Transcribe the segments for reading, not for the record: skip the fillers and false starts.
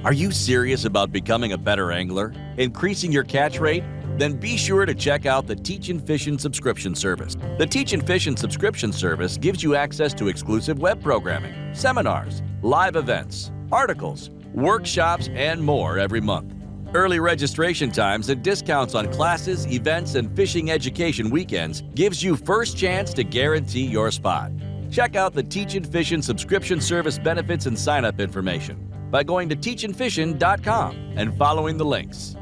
Are you serious about becoming a better angler? Increasing your catch rate? Then be sure to check out the Teachin Fishin subscription service. The Teachin Fishin subscription service gives you access to exclusive web programming, seminars, live events, articles, workshops, and more every month. Early registration times and discounts on classes, events, and fishing education weekends gives you first chance to guarantee your spot. Check out the Teachin Fishin subscription service benefits and sign-up information by going to teachinfishin.com and following the links.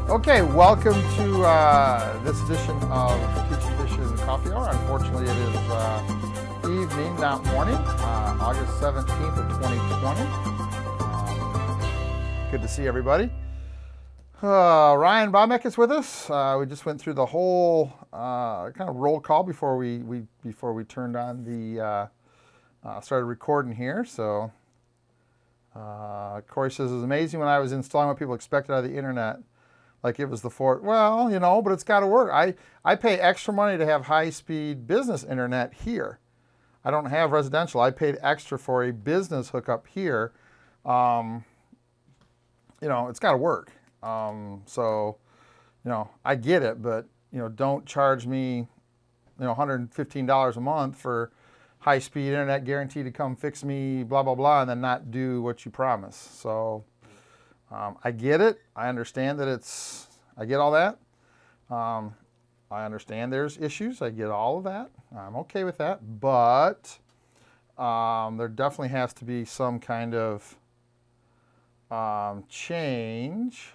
Okay, welcome to this edition of Teachin Fishin Coffee Hour. Unfortunately, it is evening, not morning, August 17th of 2020. Good to see everybody. Ryan Bomek is with us. We just went through the whole kind of roll call before we turned on the started recording here. So Corey says it's amazing when I was installing what people expected out of the internet. Like it was the fort. Well, you know, but it's got to work. I pay extra money to have high-speed business internet here. I don't have residential. I paid extra for a business hookup here. You know, it's got to work. So, you know, I get it, but, you know, don't charge me, you know, $115 a month for high-speed internet guaranteed to come fix me, blah, blah, blah, and then not do what you promise. So, I get it. I understand that I get all that. I understand there's issues. I get all of that. I'm okay with that. But there definitely has to be some kind of change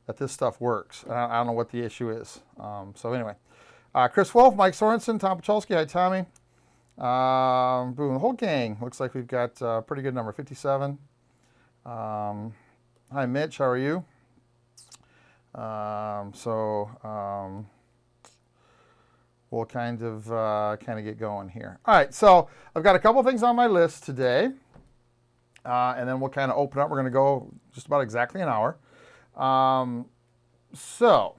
that this stuff works. I don't know what the issue is. So anyway, Chris Wolf, Mike Sorensen, Tom Pacholski. Hi, Tommy. Boom, the whole gang. Looks like we've got a pretty good number, 57. Hi, Mitch. How are you? We'll kind of get going here. All right, so I've got a couple things on my list today, and then we'll kind of open up. We're going to go just about exactly an hour. So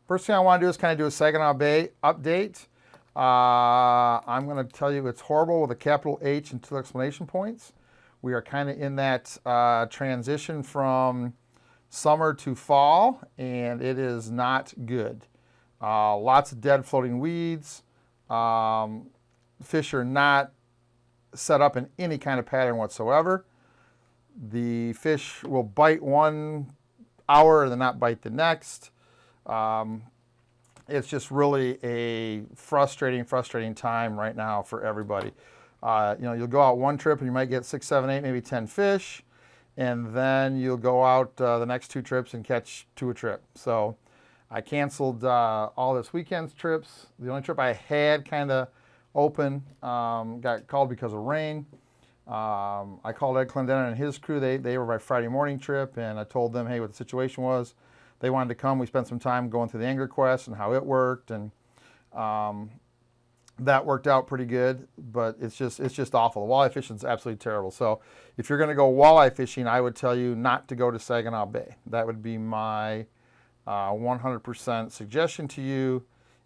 first thing I want to do is kind of do a Saginaw Bay update. I'm going to tell you it's horrible with a capital H and 2 exclamation points. We are kind of in that transition from summer to fall, and it is not good. Lots of dead floating weeds. Fish are not set up in any kind of pattern whatsoever. The fish will bite 1 hour and then not bite the next. It's just really a frustrating time right now for everybody. You know, you'll go out one trip and you might get 6, 7, 8, maybe 10 fish, and then you'll go out the next 2 trips and catch 2 a trip. So I canceled all this weekend's trips. The only trip I had kind of open got called because of rain. I called Ed Clendenin and his crew. They were my Friday morning trip, and I told them, hey, what the situation was. They wanted to come. We spent some time going through the Angler Quest and how it worked, and that worked out pretty good, but it's just awful. The walleye fishing is absolutely terrible. So if you're going to go walleye fishing, I would tell you not to go to Saginaw Bay. That would be my 100% suggestion to you,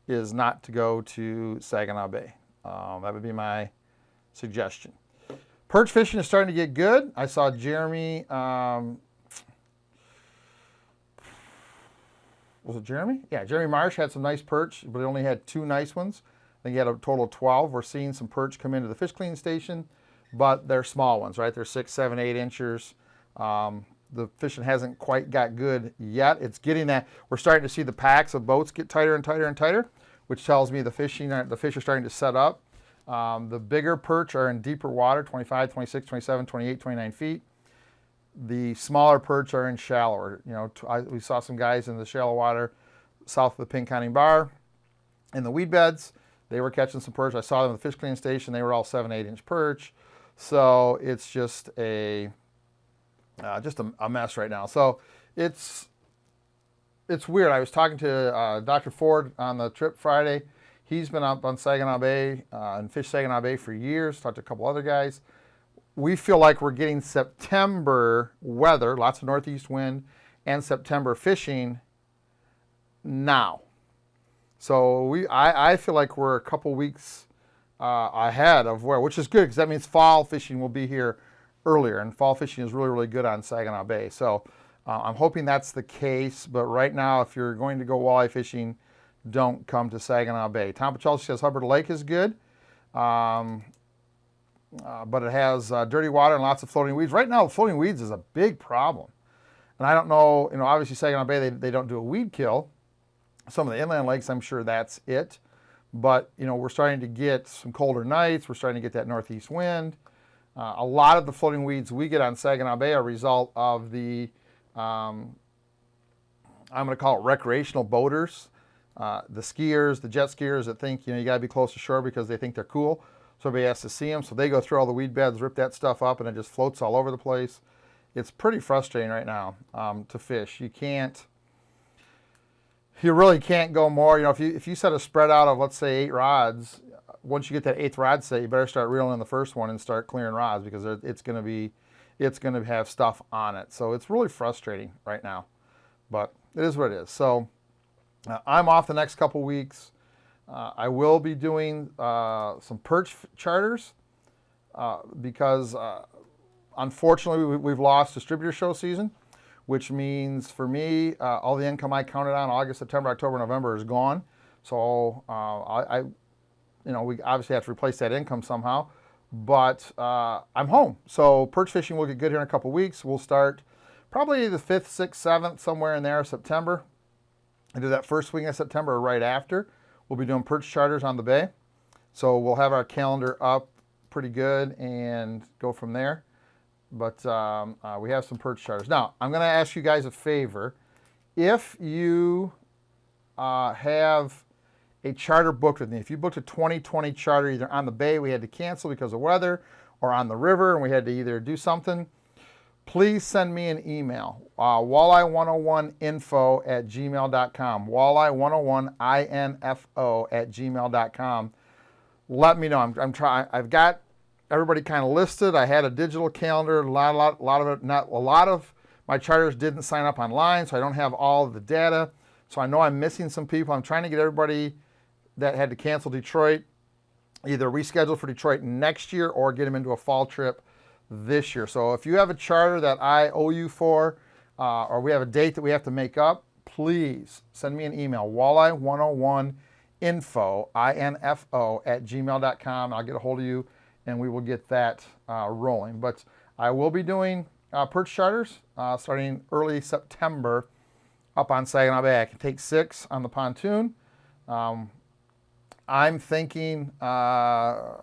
is not to go to Saginaw Bay. That would be my suggestion. Perch fishing is starting to get good. I saw Jeremy, was it Jeremy? Yeah, Jeremy Marsh had some nice perch, but he only had 2 nice ones. I think he had a total of 12. We're seeing some perch come into the fish cleaning station, but they're small ones, right? They're 6, 7, 8 inchers. The fishing hasn't quite got good yet. It's getting that. We're starting to see the packs of boats get tighter and tighter and tighter, which tells me the fish are starting to set up. The bigger perch are in deeper water, 25, 26, 27, 28, 29 feet. The smaller perch are in shallower. You know, we saw some guys in the shallow water south of the Pinconning Bar in the weed beds. They were catching some perch. I saw them at the fish cleaning station. They were all 7, 8 inch perch. So it's just a mess right now. So it's weird. I was talking to Dr. Ford on the trip Friday. He's been up on Saginaw Bay and fished Saginaw Bay for years. Talked to a couple other guys. We feel like we're getting September weather, lots of northeast wind, and September fishing now. So I feel like we're a couple weeks ahead of which is good, because that means fall fishing will be here earlier, and fall fishing is really, really good on Saginaw Bay. So I'm hoping that's the case, but right now, if you're going to go walleye fishing, don't come to Saginaw Bay. Tom Pachelski says Hubbard Lake is good, but it has dirty water and lots of floating weeds. Right now, floating weeds is a big problem. And I don't know, obviously Saginaw Bay, they don't do a weed kill. Some of the inland lakes, I'm sure that's it. But, we're starting to get some colder nights. We're starting to get that northeast wind. A lot of the floating weeds we get on Saginaw Bay are a result of the, I'm going to call it recreational boaters, the skiers, the jet skiers that think, you got to be close to shore because they think they're cool. So everybody has to see them. So they go through all the weed beds, rip that stuff up, and it just floats all over the place. It's pretty frustrating right now to fish. You really can't go more. If you set a spread out of, let's say, 8 rods, once you get that 8th rod set, you better start reeling in the first one and start clearing rods, because it's going to have stuff on it. So it's really frustrating right now, but it is what it is. So I'm off the next couple weeks. I will be doing some perch charters because unfortunately we've lost distributor show season, which means for me, all the income I counted on August, September, October, November is gone. So we obviously have to replace that income somehow, but I'm home. So perch fishing will get good here in a couple weeks. We'll start probably the 5th, 6th, 7th, somewhere in there, September. I do that first week of September or right after. We'll be doing perch charters on the bay. So we'll have our calendar up pretty good and go from there. But we have some perch charters. Now, I'm going to ask you guys a favor. If you have a charter booked with me, if you booked a 2020 charter either on the bay, we had to cancel because of weather, or on the river and we had to either do something, please send me an email, walleye101info@gmail.com, walleye101info@gmail.com. Let me know. I'm trying. I've got everybody kind of listed. I had a digital calendar. A lot of it. Not a lot of my charters didn't sign up online, so I don't have all of the data. So I know I'm missing some people. I'm trying to get everybody that had to cancel Detroit either rescheduled for Detroit next year or get them into a fall trip this year. So if you have a charter that I owe you for, or we have a date that we have to make up, please send me an email, walleye101info@gmail.com. I'll get a hold of you and we will get that rolling. But I will be doing perch charters starting early September up on Saginaw Bay. I can take 6 on the pontoon. I'm thinking, the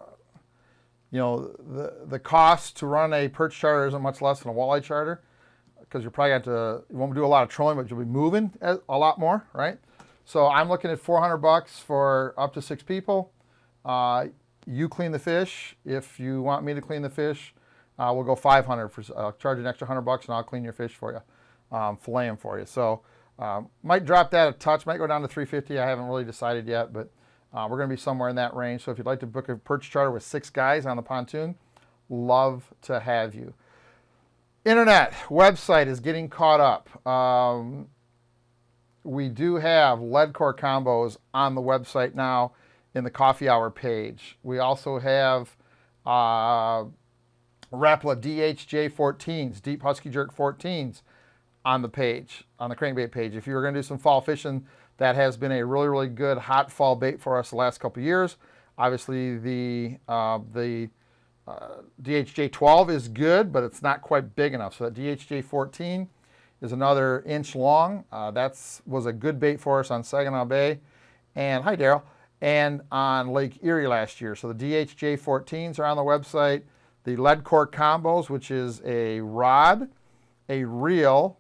cost to run a perch charter isn't much less than a walleye charter, because you won't do a lot of trolling, but you'll be moving a lot more, right? So I'm looking at $400 for up to 6 people. You clean the fish. If you want me to clean the fish, we'll go $500 for charge an extra $100 and I'll clean your fish for you, fillet them for you. So might drop that a touch, might go down to $350. I haven't really decided yet, but we're going to be somewhere in that range. So if you'd like to book a perch charter with 6 guys on the pontoon, love to have you. Internet website is getting caught up. We do have lead core combos on the website now in the coffee hour page. We also have Rapala DHJ 14s, Deep Husky Jerk 14s on the page, on the crankbait page. If you were going to do some fall fishing, that has been a really, really good hot fall bait for us the last couple of years. Obviously, the DHJ 12 is good, but it's not quite big enough. So that DHJ 14 is another inch long. That was a good bait for us on Saginaw Bay, and hi Daryl, and on Lake Erie last year. So the DHJ 14s are on the website. The lead core combos, which is a rod, a reel,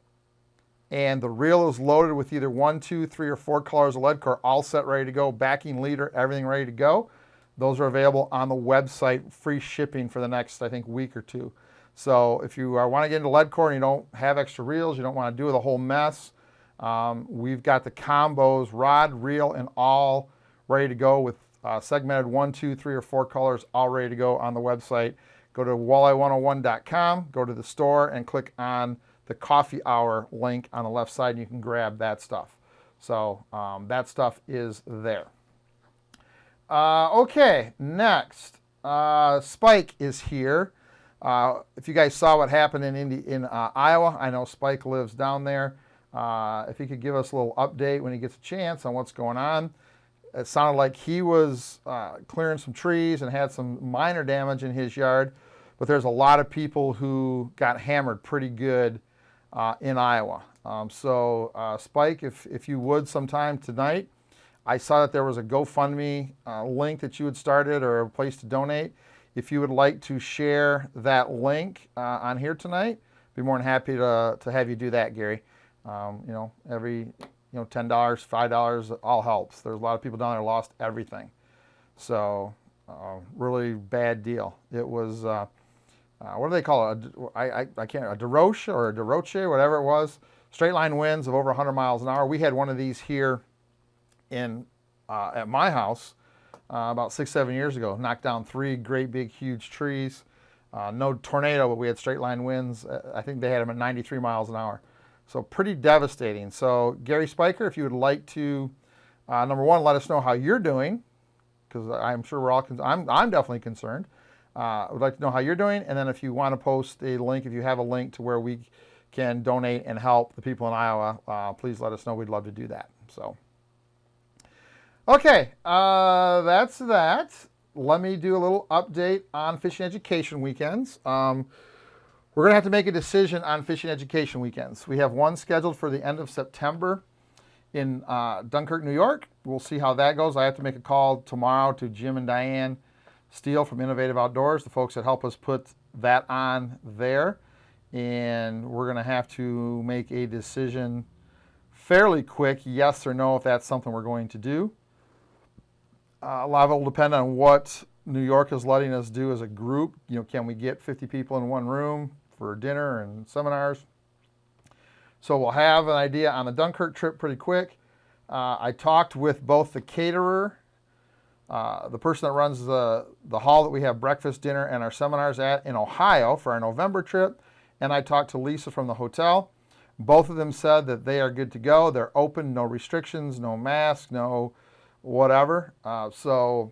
and the reel is loaded with either 1, 2, 3, or 4 colors of lead core, all set, ready to go, backing leader, everything ready to go. Those are available on the website, free shipping for the next, I think, week or 2. So if you want to get into lead core and you don't have extra reels, you don't want to do the whole mess, we've got the combos, rod, reel, and all ready to go with segmented 1, 2, 3, or 4 colors, all ready to go on the website. Go to walleye101.com, go to the store, and click on the coffee hour link on the left side, and you can grab that stuff. So that stuff is there. Okay, next, Spike is here. If you guys saw what happened in Iowa, I know Spike lives down there. If he could give us a little update when he gets a chance on what's going on. It sounded like he was clearing some trees and had some minor damage in his yard, but there's a lot of people who got hammered pretty good in Iowa. Spike, if you would sometime tonight, I saw that there was a GoFundMe link that you had started or a place to donate. If you would like to share that link on here tonight, be more than happy to have you do that, Gary. Every $10, $5, all helps. There's a lot of people down there lost everything. So really bad deal. It was, what do they call it? A deroche or a deroche, whatever it was. Straight line winds of over 100 miles an hour. We had one of these here at my house about 6-7 years ago. Knocked down 3 great big huge trees. No tornado, but we had straight line winds. I think they had them at 93 miles an hour. So pretty devastating. So Gary Spiker, if you would like to, number one, let us know how you're doing, because I'm sure we're all, I'm definitely concerned. I would like to know how you're doing. And then if you want to post a link, if you have a link to where we can donate and help the people in Iowa, please let us know. We'd love to do that. So, okay, that's that. Let me do a little update on fishing education weekends. We're going to have to make a decision on fishing education weekends. We have one scheduled for the end of September in Dunkirk, New York. We'll see how that goes. I have to make a call tomorrow to Jim and Diane Steele from Innovative Outdoors, the folks that help us put that on there. And we're going to have to make a decision fairly quick, yes or no, if that's something we're going to do. A lot of it will depend on what New York is letting us do as a group. Can we get 50 people in one room for dinner and seminars? So we'll have an idea on the Dunkirk trip pretty quick. I talked with both the caterer, the person that runs the hall that we have breakfast, dinner, and our seminars at in Ohio for our November trip, and I talked to Lisa from the hotel. Both of them said that they are good to go. They're open, no restrictions, no masks, no whatever. So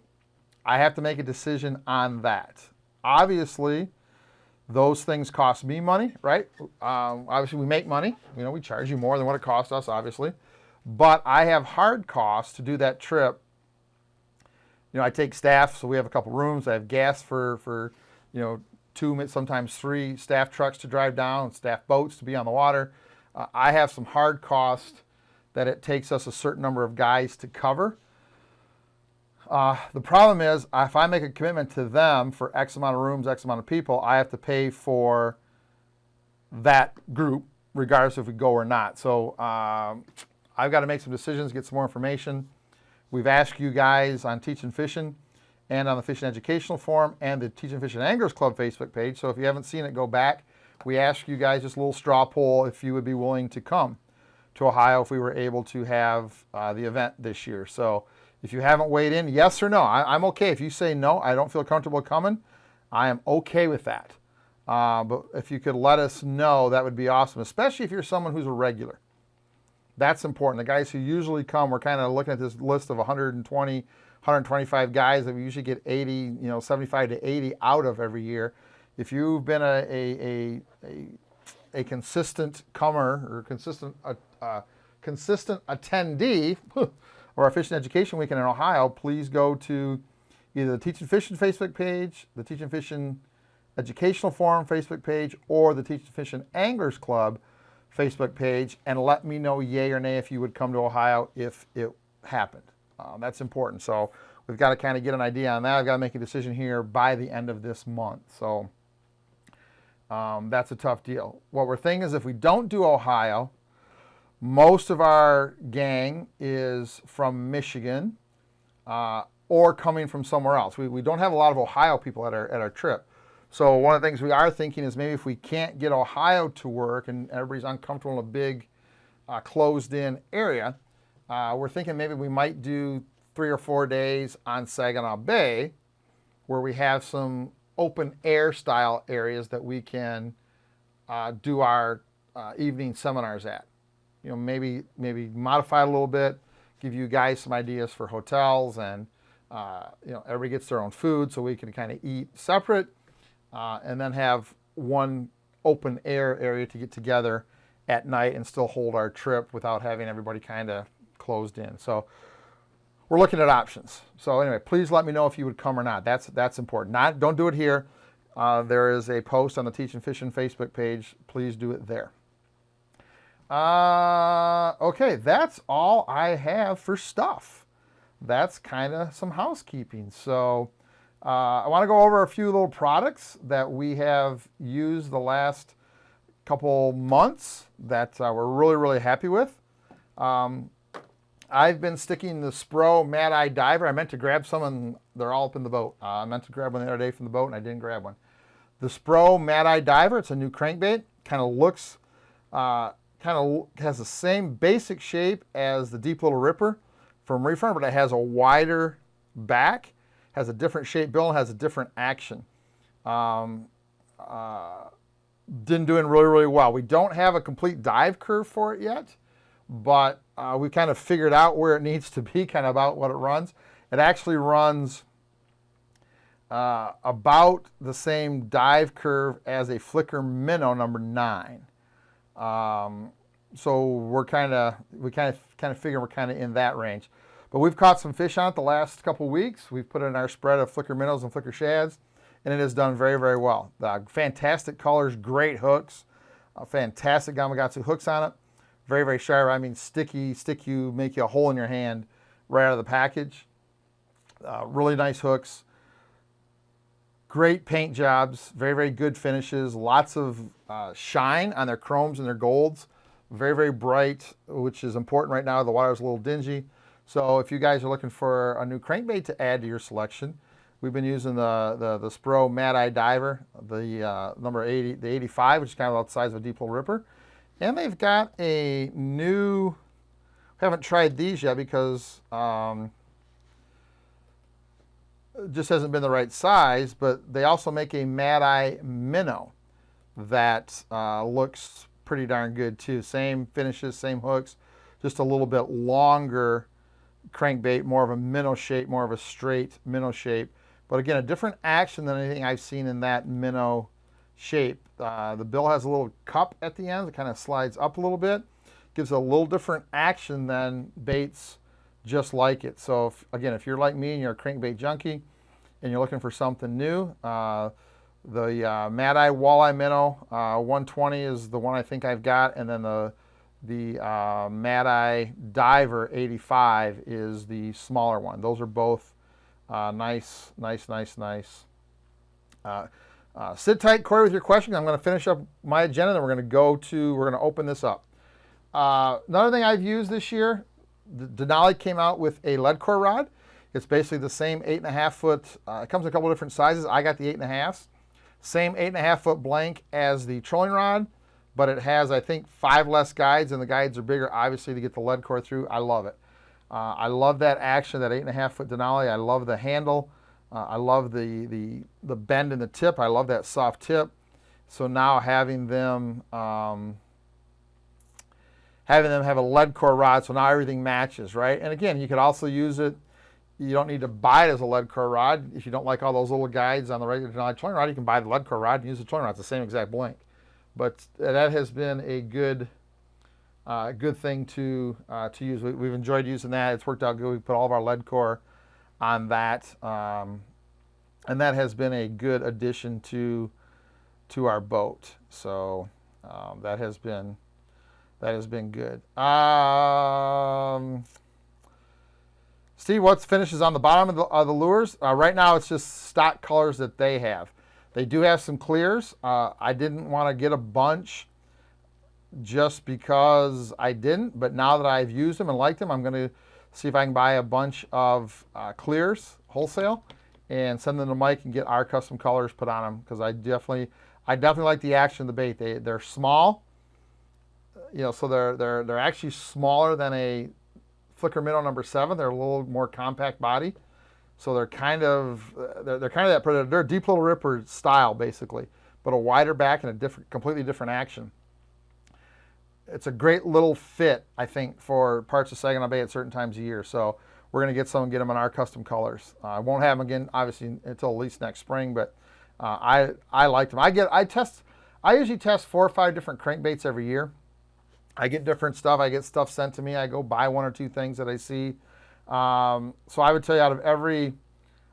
I have to make a decision on that. Obviously, those things cost me money, right? Obviously, we make money. We charge you more than what it costs us, obviously. But I have hard costs to do that trip. I take staff, so we have a couple rooms. I have gas for 2, sometimes 3 staff trucks to drive down, staff boats to be on the water. I have some hard costs that it takes us a certain number of guys to cover. The problem is, if I make a commitment to them for X amount of rooms, X amount of people, I have to pay for that group, regardless if we go or not. So I've got to make some decisions, get some more information. We've asked you guys on Teachin Fishin and on the Fishing Educational Forum and the Teachin Fishin Anglers Club Facebook page. So if you haven't seen it, go back. We asked you guys just a little straw poll if you would be willing to come to Ohio if we were able to have the event this year. So if you haven't weighed in, yes or no, I'm okay. If you say no, I don't feel comfortable coming, I am okay with that. But if you could let us know, that would be awesome, especially if you're someone who's a regular. That's important. The guys who usually come, we're kind of looking at this list of 120, 125 guys that we usually get 80, 75 to 80 out of every year. If you've been a consistent comer or consistent attendee or our Fishing Education Weekend in Ohio, please go to either the Teachin Fishin Facebook page, the Teachin Fishin Educational Forum Facebook page, or the Teachin Fishin Anglers Club Facebook page, and let me know yay or nay if you would come to Ohio if it happened. That's important. So we've got to kind of get an idea on that. I've got to make a decision here by the end of this month. So that's a tough deal. What we're thinking is if we don't do Ohio, most of our gang is from Michigan or coming from somewhere else. We don't have a lot of Ohio people at our trip. So one of the things we are thinking is maybe if we can't get Ohio to work and everybody's uncomfortable in a big closed-in area, we're thinking maybe we might do 3 or 4 days on Saginaw Bay where we have some open air style areas that we can do our evening seminars at. Maybe modify it a little bit, give you guys some ideas for hotels, and everybody gets their own food so we can kind of eat separate, and then have one open air area to get together at night and still hold our trip without having everybody kind of closed in. So we're looking at options. So anyway, please let me know if you would come or not. That's important. Don't do it here. There is a post on the Teachin Fishin Facebook page. Please do it there. Okay, that's all I have for stuff. That's kind of some housekeeping. So I want to go over a few little products that we have used the last couple months that we're really, really happy with. I've been sticking the Spro Mad Eye Diver. I meant to grab some, and they're all up in the boat. I meant to grab one the other day from the boat, and I didn't grab one. The Spro Mad Eye Diver, it's a new crankbait. Kind of looks, has the same basic shape as the Deep Little Ripper from Reefer, but it has a wider back, has a different shape bill, and has a different action. Doing really, really well. We don't have a complete dive curve for it yet, but we kind of figured out where it needs to be, kind of about what it runs. It actually runs about the same dive curve as a Flicker Minnow number 9. So we kind of figure we're kind of in that range. But we've caught some fish on it the last couple weeks. We've put it in our spread of Flicker Minnows and Flicker Shads, and it has done very, very well. Fantastic colors, great hooks, fantastic Gamakatsu hooks on it. Very, very sharp. I mean, stick you, make you a hole in your hand right out of the package. Really nice hooks. Great paint jobs. Very, very good finishes. Lots of shine on their chromes and their golds. Very, very bright, which is important right now. The water's a little dingy. So if you guys are looking for a new crankbait to add to your selection, we've been using the Spro Mad Eye Diver, the number 80, the 85, which is kind of about the size of a Deep Little Ripper. And they've got a new, haven't tried these yet because it just hasn't been the right size, but they also make a Mad Eye Minnow that looks pretty darn good too. Same finishes, same hooks, just a little bit longer crankbait, more of a minnow shape, more of a straight minnow shape. But again, a different action than anything I've seen in that minnow shape. The bill has a little cup at the end. It kind of slides up a little bit. Gives a little different action than baits just like it. So if you're like me and you're a crankbait junkie and you're looking for something new, the Mad Eye Walleye Minnow 120 is the one I think I've got, and then the Mad Eye Diver 85 is the smaller one. Those are both nice. Sit tight, Corey, with your question. I'm going to finish up my agenda, and we're going to open this up. Another thing I've used this year, Denali came out with a lead core rod. It's basically the same 8.5 foot. It comes in a couple different sizes. I got the 8.5s. Same 8.5 foot blank as the trolling rod, but it has, I think, 5 less guides, and the guides are bigger, obviously, to get the lead core through. I love it. I love that action, that 8.5 foot Denali. I love the handle. I love the bend in the tip. I love that soft tip. So now having them have a lead core rod, so now everything matches, right? And again, you could also use it. You don't need to buy it as a lead core rod. If you don't like all those little guides on the regular Denali trolling rod, you can buy the lead core rod and use the trolling rod. It's the same exact blank. But that has been a good thing to use. We've enjoyed using that. It's worked out good. We put all of our lead core on that, and that has been a good addition to our boat. So that has been good. Steve, what finishes on the bottom of the lures? Right now, it's just stock colors that they have. They do have some clears. I didn't want to get a bunch just because I didn't, but now that I've used them and liked them, I'm going to see if I can buy a bunch of clears wholesale and send them to Mike and get our custom colors put on them, because I definitely like the action of the bait. They're small, so they're actually smaller than a Flicker Minnow number 7. They're a little more compact body, so they're kind of that predator. They're a Deep Little Ripper style basically, but a wider back and a completely different action. it's a great little fit, I think, for parts of Saginaw Bay at certain times of year. So we're going to get some and get them in our custom colors. I won't have them again, obviously, until at least next spring, but I like them. I usually test 4 or 5 different crankbaits every year. I get different stuff. I get stuff sent to me. I go buy 1 or 2 things that I see. So I would tell you out of every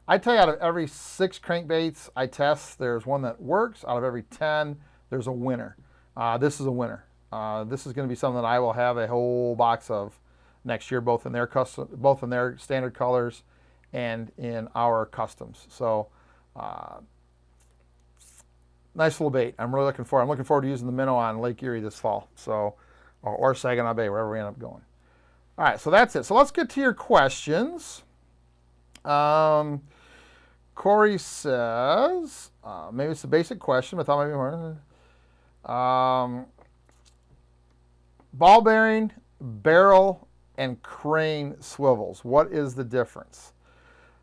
6 crankbaits I test, there's one that works. Out of every 10, there's a winner. This is a winner. This is going to be something that I will have a whole box of next year, both in their standard colors and in our customs. So nice little bait. I'm looking forward to using the minnow on Lake Erie this fall. So, or Saginaw Bay, wherever we end up going. All right, so that's it. So let's get to your questions. Corey says, maybe it's a basic question, but I thought maybe more. Ball bearing, barrel, and crane swivels. What is the difference?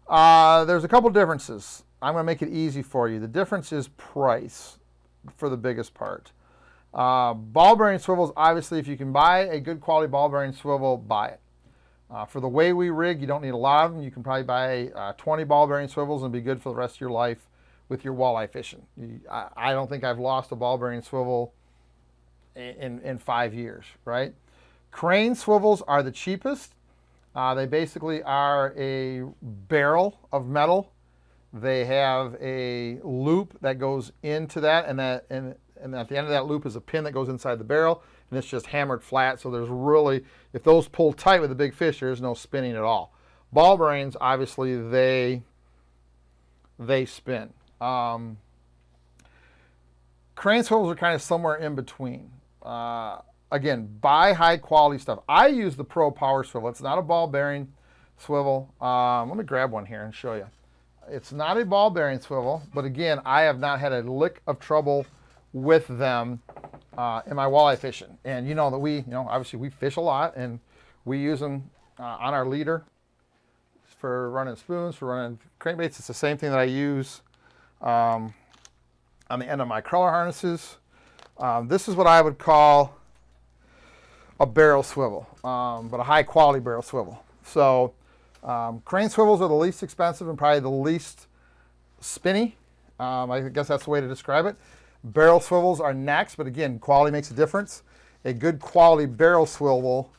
There's a couple differences. I'm going to make it easy for you. The difference is price for the biggest part. Ball bearing swivels, obviously, if you can buy a good quality ball bearing swivel, buy it. For the way we rig, you don't need a lot of them. You can probably buy 20 ball bearing swivels and be good for the rest of your life with your walleye fishing. I don't think I've lost a ball bearing swivel in 5 years, right? Crane swivels are the cheapest. They basically are a barrel of metal. They have a loop that goes into that, and at the end of that loop is a pin that goes inside the barrel, and it's just hammered flat. So there's really, if those pull tight with a big fish, there's no spinning at all. Ball bearings, obviously, they spin. Crane swivels are kind of somewhere in between. Again, buy high quality stuff. I use the Pro Power Swivel. It's not a ball bearing swivel. Let me grab one here and show you. It's not a ball bearing swivel, but again, I have not had a lick of trouble with them in my walleye fishing. And you know that obviously we fish a lot, and we use them on our leader for running spoons, for running crankbaits. It's the same thing that I use on the end of my crawler harnesses. This is what I would call a barrel swivel, but a high quality barrel swivel. So crane swivels are the least expensive and probably the least spinny. I guess that's the way to describe it. Barrel swivels are next, but again, quality makes a difference. A good quality barrel swivel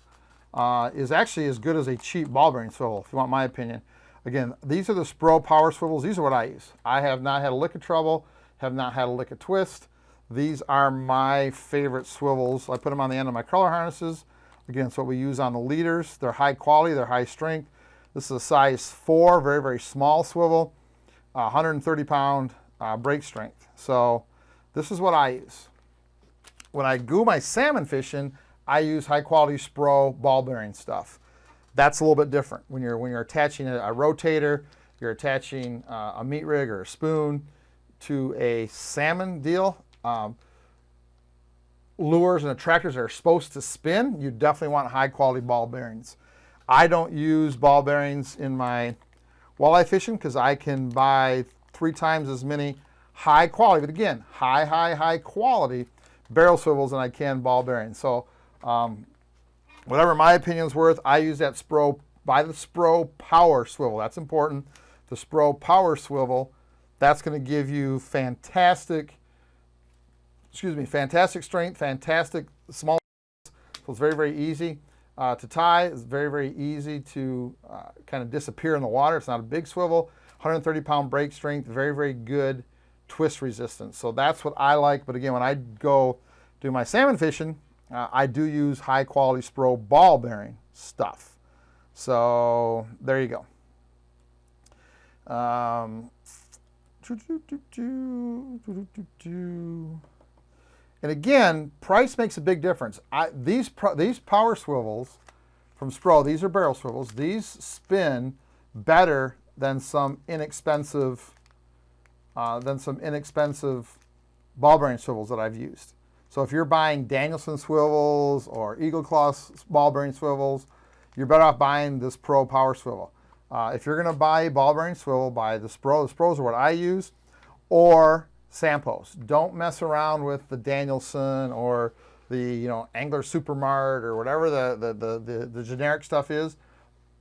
is actually as good as a cheap ball bearing swivel, if you want my opinion. Again, these are the Spro Power Swivels. These are what I use. I have not had a lick of trouble, have not had a lick of twist. These are my favorite swivels. I put them on the end of my crawler harnesses. Again, it's what we use on the leaders. They're high quality, they're high strength. This is a size 4, very, very small swivel, 130-pound break strength. So this is what I use. When I go my salmon fishing, I use high quality Spro ball bearing stuff. That's a little bit different. When you're attaching a rotator, you're attaching a meat rig or a spoon to a salmon deal. Lures and attractors that are supposed to spin, you definitely want high quality ball bearings. I don't use ball bearings in my walleye fishing because I can buy 3 times as many high quality, but again, high quality barrel swivels than I can ball bearings. So whatever my opinion's worth, I use that buy the Spro Power Swivel. That's important. The Spro Power Swivel, that's going to give you fantastic strength, fantastic small. So it's very, very easy to tie. It's very, very easy to kind of disappear in the water. It's not a big swivel. 130-pound break strength, very, very good twist resistance. So that's what I like. But again, when I go do my salmon fishing, I do use high quality Spro ball bearing stuff. So there you go. And again, price makes a big difference. These power swivels from Spro, these are barrel swivels. These spin better than some inexpensive ball bearing swivels that I've used. So if you're buying Danielson swivels or Eagle Claw ball bearing swivels, you're better off buying this Pro Power Swivel. If you're going to buy a ball bearing swivel, buy the Spro. The Spros are what I use, or Sampos. Don't mess around with the Danielson or the Angler Supermart or whatever the generic stuff is.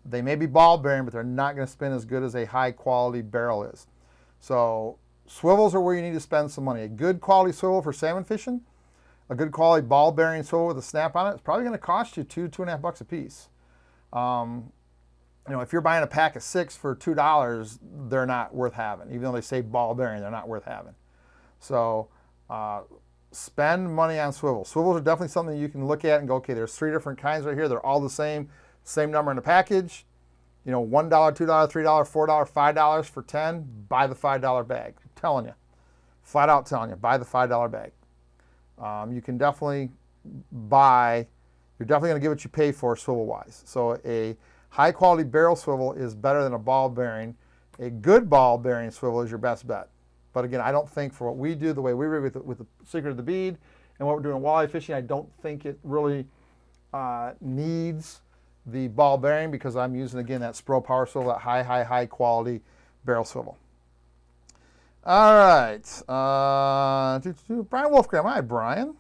They may be ball bearing, but they're not going to spin as good as a high quality barrel is. So swivels are where you need to spend some money. A good quality swivel for salmon fishing, a good quality ball bearing swivel with a snap on it, it's probably going to cost you $2.5 a piece. If you're buying a pack of 6 for $2, they're not worth having. Even though they say ball bearing, they're not worth having. So spend money on swivels. Swivels are definitely something you can look at and go, okay, there's 3 different kinds right here. They're all the same number in the package. $1, $2, $3, $4, $5 for 10, buy the $5 bag. I'm telling you, flat out telling you, buy the $5 bag. You can definitely buy, you're definitely going to get what you pay for swivel wise. So a high quality barrel swivel is better than a ball bearing. A good ball bearing swivel is your best bet. But again, I don't think for what we do, the way we rig with the Secret of the Bead and what we're doing walleye fishing, I don't think it really needs the ball bearing, because I'm using, again, that Spro power swivel, that high quality barrel swivel. All right. Brian Wolfgram. Hi, Brian.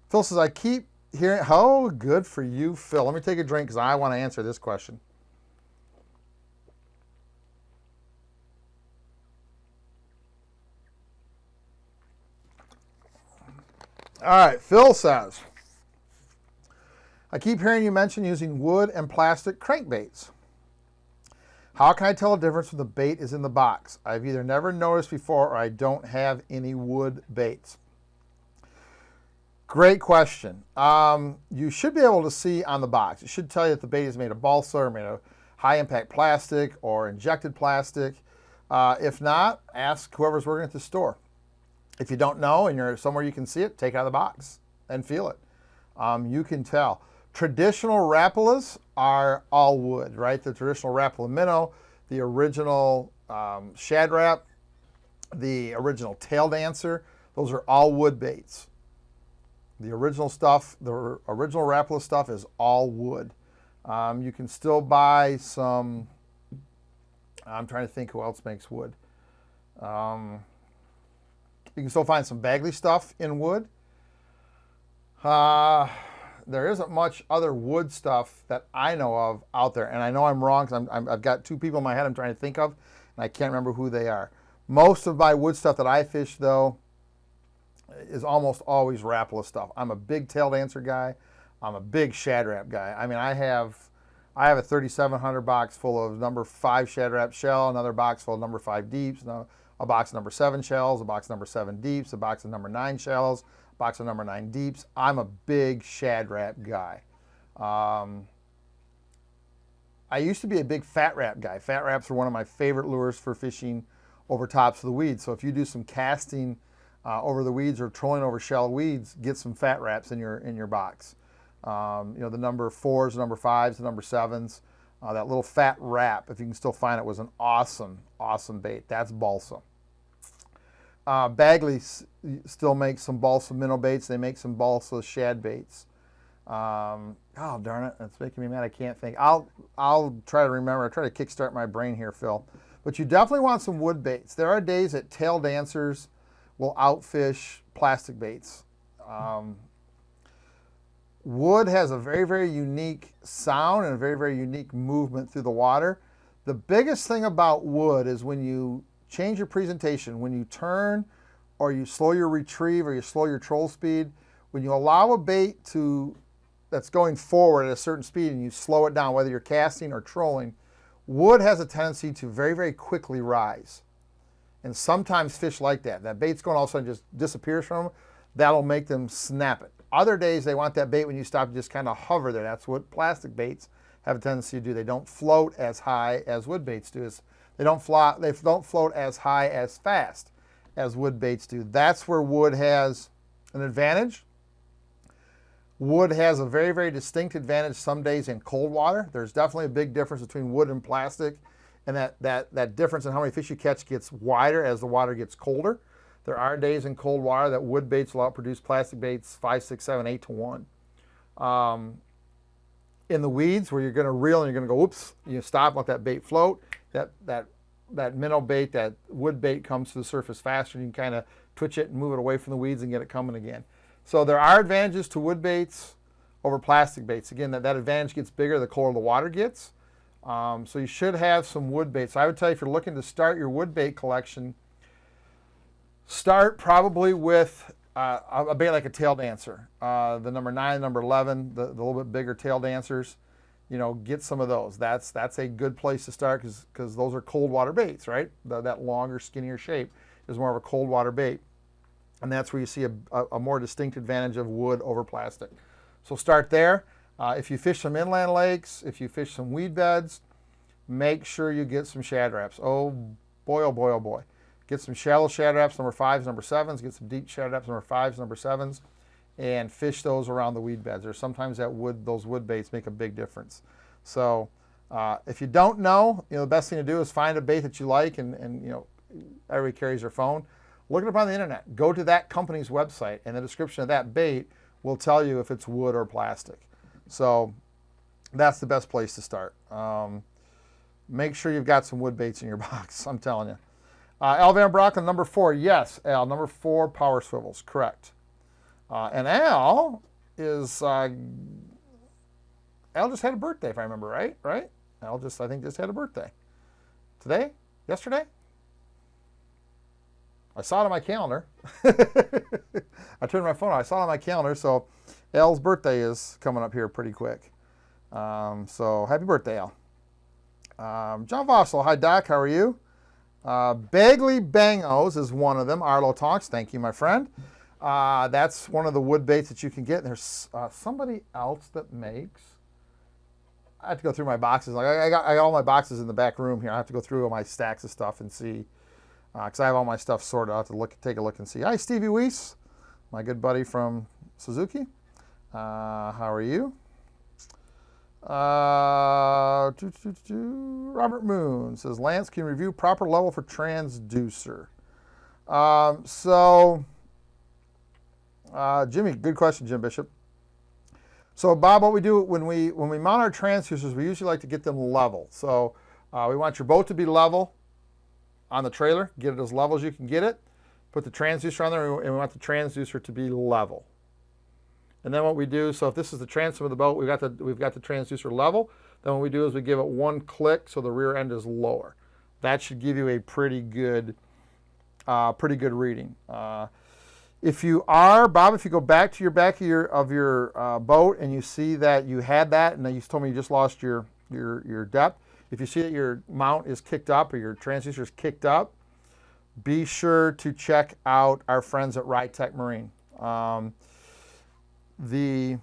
Phil says, I keep hearing, oh, good for you, Phil. Let me take a drink because I want to answer this question. All right, Phil says, I keep hearing you mention using wood and plastic crankbaits. How can I tell the difference when the bait is in the box? I've either never noticed before or I don't have any wood baits. Great question. You should be able to see on the box. It should tell you that the bait is made of balsa or made of high impact plastic or injected plastic. If not, ask whoever's working at the store. If you don't know and you're somewhere you can see it, take it out of the box and feel it. You can tell. Traditional Rapalas are all wood, right? The traditional Rapala minnow, the original Shad Rap, the original Tail Dancer, those are all wood baits. The original stuff, the original Rapala stuff is all wood. You can still buy some, I'm trying to think who else makes wood. You can still find some Bagley stuff in wood. There isn't much other wood stuff that I know of out there, and I know I'm wrong because I've got 2 people in my head I'm trying to think of, and I can't remember who they are. Most of my wood stuff that I fish, though, is almost always Rapala stuff. I'm a big Tail Dancer guy. I'm a big Shad Rap guy. I mean, I have a 3700 box full of number 5 Shad Rap shell, another box full of number 5 deeps, a box of number 7 shells, a box of number 7 deeps, a box of number 9 shells, a box of number 9 deeps. I'm a big Shad Rap guy. I used to be a big Fat Rap guy. Fat Raps are one of my favorite lures for fishing over tops of the weeds. So if you do some casting over the weeds or trolling over shallow weeds, get some Fat Raps in your box. The number 4s, the number 5s, the number 7s. That little Fat Rap, if you can still find it, was an awesome bait. That's balsa. Bagley still makes some balsa minnow baits. They make some balsa shad baits. Oh, darn it. That's making me mad. I can't think. I'll try to remember. I'll try to kickstart my brain here, Phil. But you definitely want some wood baits. There are days that Tail Dancers will outfish plastic baits. Wood has a very, very unique sound and a very, very unique movement through the water. The biggest thing about wood is when you change your presentation, when you turn or you slow your retrieve or you slow your troll speed, when you allow a bait that's going forward at a certain speed and you slow it down, whether you're casting or trolling, wood has a tendency to very, very quickly rise. And sometimes fish like that. That bait's going all of a sudden just disappears from them. That'll make them snap it. Other days they want that bait when you stop to just kind of hover there. That's what plastic baits have a tendency to do. They don't float as high as wood baits do. They don't float as high as fast as wood baits do. That's where wood has an advantage. Wood has a very, very distinct advantage some days in cold water. There's definitely a big difference between wood and plastic, and that difference in how many fish you catch gets wider as the water gets colder. There are days in cold water that wood baits will outproduce plastic baits 5, 6, 7, 8 to 1. In the weeds where you're going to reel and you're going to go, oops, you stop and let that bait float. That minnow bait, that wood bait comes to the surface faster, and you can kind of twitch it and move it away from the weeds and get it coming again. So there are advantages to wood baits over plastic baits. Again, that advantage gets bigger the colder the water gets. So you should have some wood baits. So I would tell you, if you're looking to start your wood bait collection, start probably with a bait like a tail dancer. The number 9, number 11, the little bit bigger tail dancers. You know, get some of those. That's a good place to start because those are cold water baits, right? That longer, skinnier shape is more of a cold water bait. And that's where you see a more distinct advantage of wood over plastic. So start there. If you fish some inland lakes, if you fish some weed beds, make sure you get some shad wraps. Oh boy, oh boy, oh boy. Get some shallow shad wraps, number 5s, number 7s. Get some deep shad wraps, number 5s, number 7s. And fish those around the weed beds. Or sometimes those wood baits make a big difference. So if you don't know, the best thing to do is find a bait that you like, and everybody carries their phone. Look it up on the internet. Go to that company's website, and the description of that bait will tell you if it's wood or plastic. So that's the best place to start. Make sure you've got some wood baits in your box, I'm telling you. Al Van Brocken, number 4. Yes, Al, number 4, power swivels, correct. And Al is, Al just had a birthday, if I remember right? Al I think just had a birthday. Today? Yesterday? I saw it on my calendar. I turned my phone on. I saw it on my calendar, so Al's birthday is coming up here pretty quick. So happy birthday, Al. John Vossel, hi Doc, how are you? Bagley Bangos is one of them. Arlo Talks, thank you, my friend. That's one of the wood baits that you can get. There's somebody else that makes. I have to go through my boxes. Like I got all my boxes in the back room here. I have to go through all my stacks of stuff and see, because I have all my stuff sorted. I have to take a look and see. Hi, Stevie Weiss, my good buddy from Suzuki. How are you? Robert Moon says, Lance, can you review proper level for transducer? Jimmy, good question, Jim Bishop. So Bob, what we do when we mount our transducers, we usually like to get them level. So we want your boat to be level on the trailer, get it as level as you can get it, put the transducer on there, and we want the transducer to be level. And then what we do, so if this is the transom of the boat, we've got the transducer level. Then what we do is we give it one click so the rear end is lower. That should give you a pretty good reading. If you are, Bob, if you go back to your back of your boat and you see that you had that, and then you told me you just lost your depth. If you see that your mount is kicked up or your transducer is kicked up, be sure to check out our friends at Rytech Marine. Let's see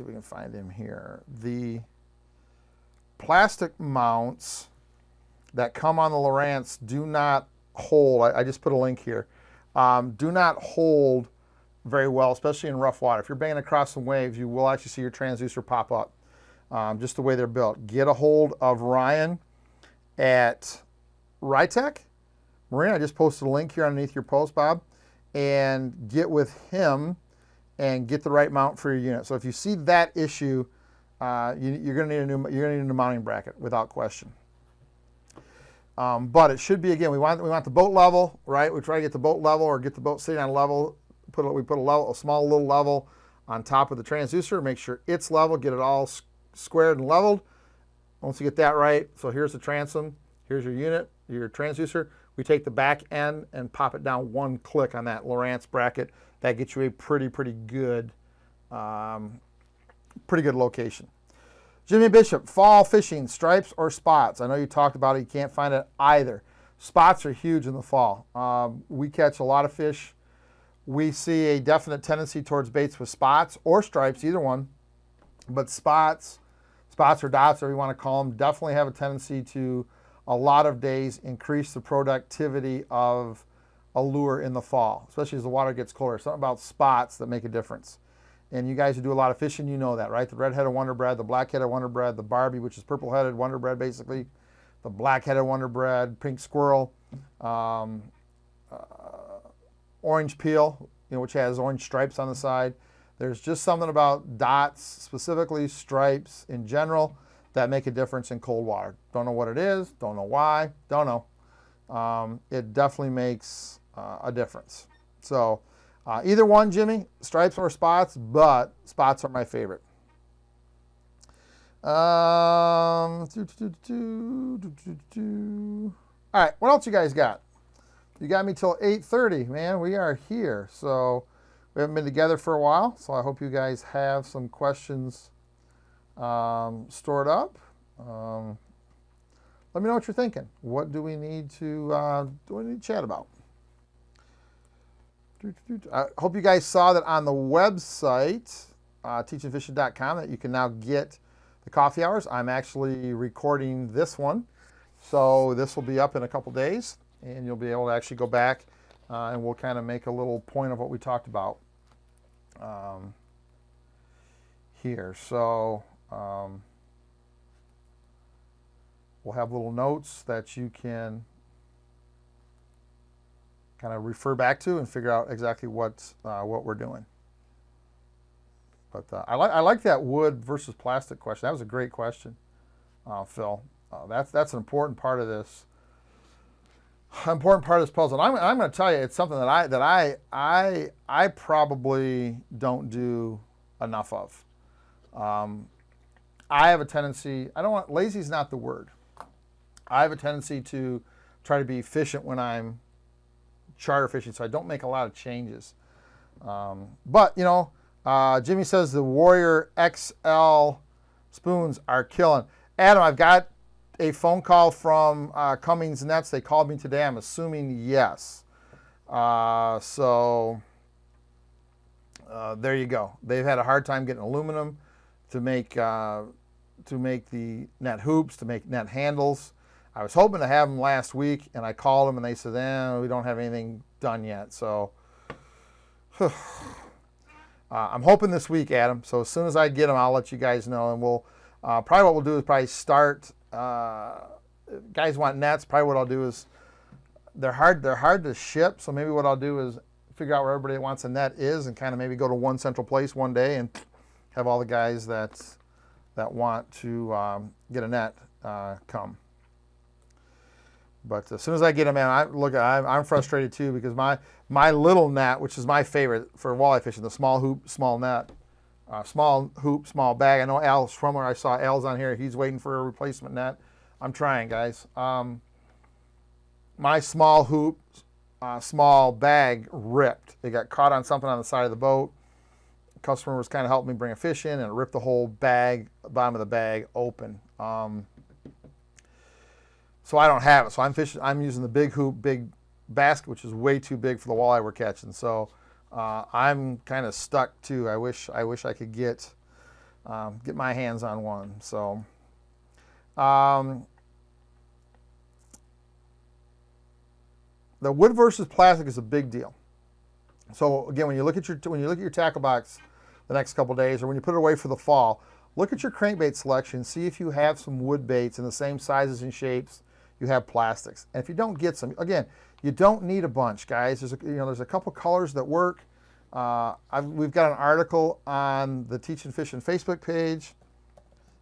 if we can find him here. The plastic mounts that come on the Lowrance do not hold. I just put a link here. Do not hold very well, especially in rough water. If you're banging across some waves, you will actually see your transducer pop up, just the way they're built. Get a hold of Ryan at Rytech Marine. I just posted a link here underneath your post, Bob, and get with him and get the right mount for your unit. So if you see that issue, you're going to need a new mounting bracket without question. But it should be, again, we want the boat level, right? We try to get the boat level or get the boat sitting on level. We put a small little level on top of the transducer. Make sure it's level. Get it all squared and leveled. Once you get that right, so here's the transom. Here's your unit, your transducer. We take the back end and pop it down one click on that Lowrance bracket. That gets you a pretty good location. Jimmy Bishop, fall fishing, stripes or spots? I know you talked about it. You can't find it either. Spots are huge in the fall. We catch a lot of fish. We see a definite tendency towards baits with spots or stripes, either one. But spots or dots, whatever you want to call them, definitely have a tendency to, a lot of days, increase the productivity of a lure in the fall, especially as the water gets colder. Something about spots that make a difference. And you guys who do a lot of fishing, you know that, right? The red-headed wonderbread, the black-headed wonderbread, the Barbie, which is purple-headed wonderbread, basically, the black-headed wonderbread, pink squirrel, orange peel, which has orange stripes on the side. There's just something about dots, specifically stripes in general, that make a difference in cold water. Don't know what it is, don't know why, don't know. It definitely makes a difference. So either one, Jimmy, stripes or spots, but spots are my favorite. All right, what else you guys got? You got me till 8:30, man. We are here. So we haven't been together for a while, so I hope you guys have some questions stored up. Let me know what you're thinking. What do we need to chat about? I hope you guys saw that on the website, teachinfishin.com, that you can now get the coffee hours. I'm actually recording this one, so this will be up in a couple days, and you'll be able to actually go back and we'll kind of make a little point of what we talked about here. So we'll have little notes that you can kind of refer back to and figure out exactly what we're doing. But I like that wood versus plastic question. That was a great question, Phil. That's an important part of this. Important part of this puzzle. And I'm going to tell you, it's something that I probably don't do enough of. I have a tendency. Lazy is not the word. I have a tendency to try to be efficient when I'm charter fishing, so I don't make a lot of changes. But you know, Jimmy says the Warrior XL spoons are killing. Adam, I've got a phone call from Cummings Nets. They called me today. I'm assuming yes. So there you go. They've had a hard time getting aluminum to make the net hoops, to make net handles. I was hoping to have them last week, and I called them, and they said, we don't have anything done yet. So I'm hoping this week, Adam. So as soon as I get them, I'll let you guys know, and we'll probably what we'll do is probably start. Guys want nets. Probably what I'll do is they're hard to ship. So maybe what I'll do is figure out where everybody that wants a net is, and kind of maybe go to one central place one day and have all the guys that want to get a net come. But as soon as I get them in, I'm frustrated too, because my little net, which is my favorite for walleye fishing, the small hoop, small net, small hoop, small bag. I know Al's from where I saw Al's on here. He's waiting for a replacement net. I'm trying, guys. My small hoop, small bag ripped. It got caught on something on the side of the boat. The customer was kind of helping me bring a fish in, and it ripped the whole bag, bottom of the bag open. So I don't have it. So I'm using the big hoop, big basket, which is way too big for the walleye we're catching. So I'm kind of stuck too. I wish I could get my hands on one. So the wood versus plastic is a big deal. So again, when you look at your tackle box the next couple days, or when you put it away for the fall, look at your crankbait selection. See if you have some wood baits in the same sizes and shapes you have plastics. And if you don't get some, again, you don't need a bunch, guys. There's a couple colors that work. We've got an article on the Teachin Fishin Facebook page,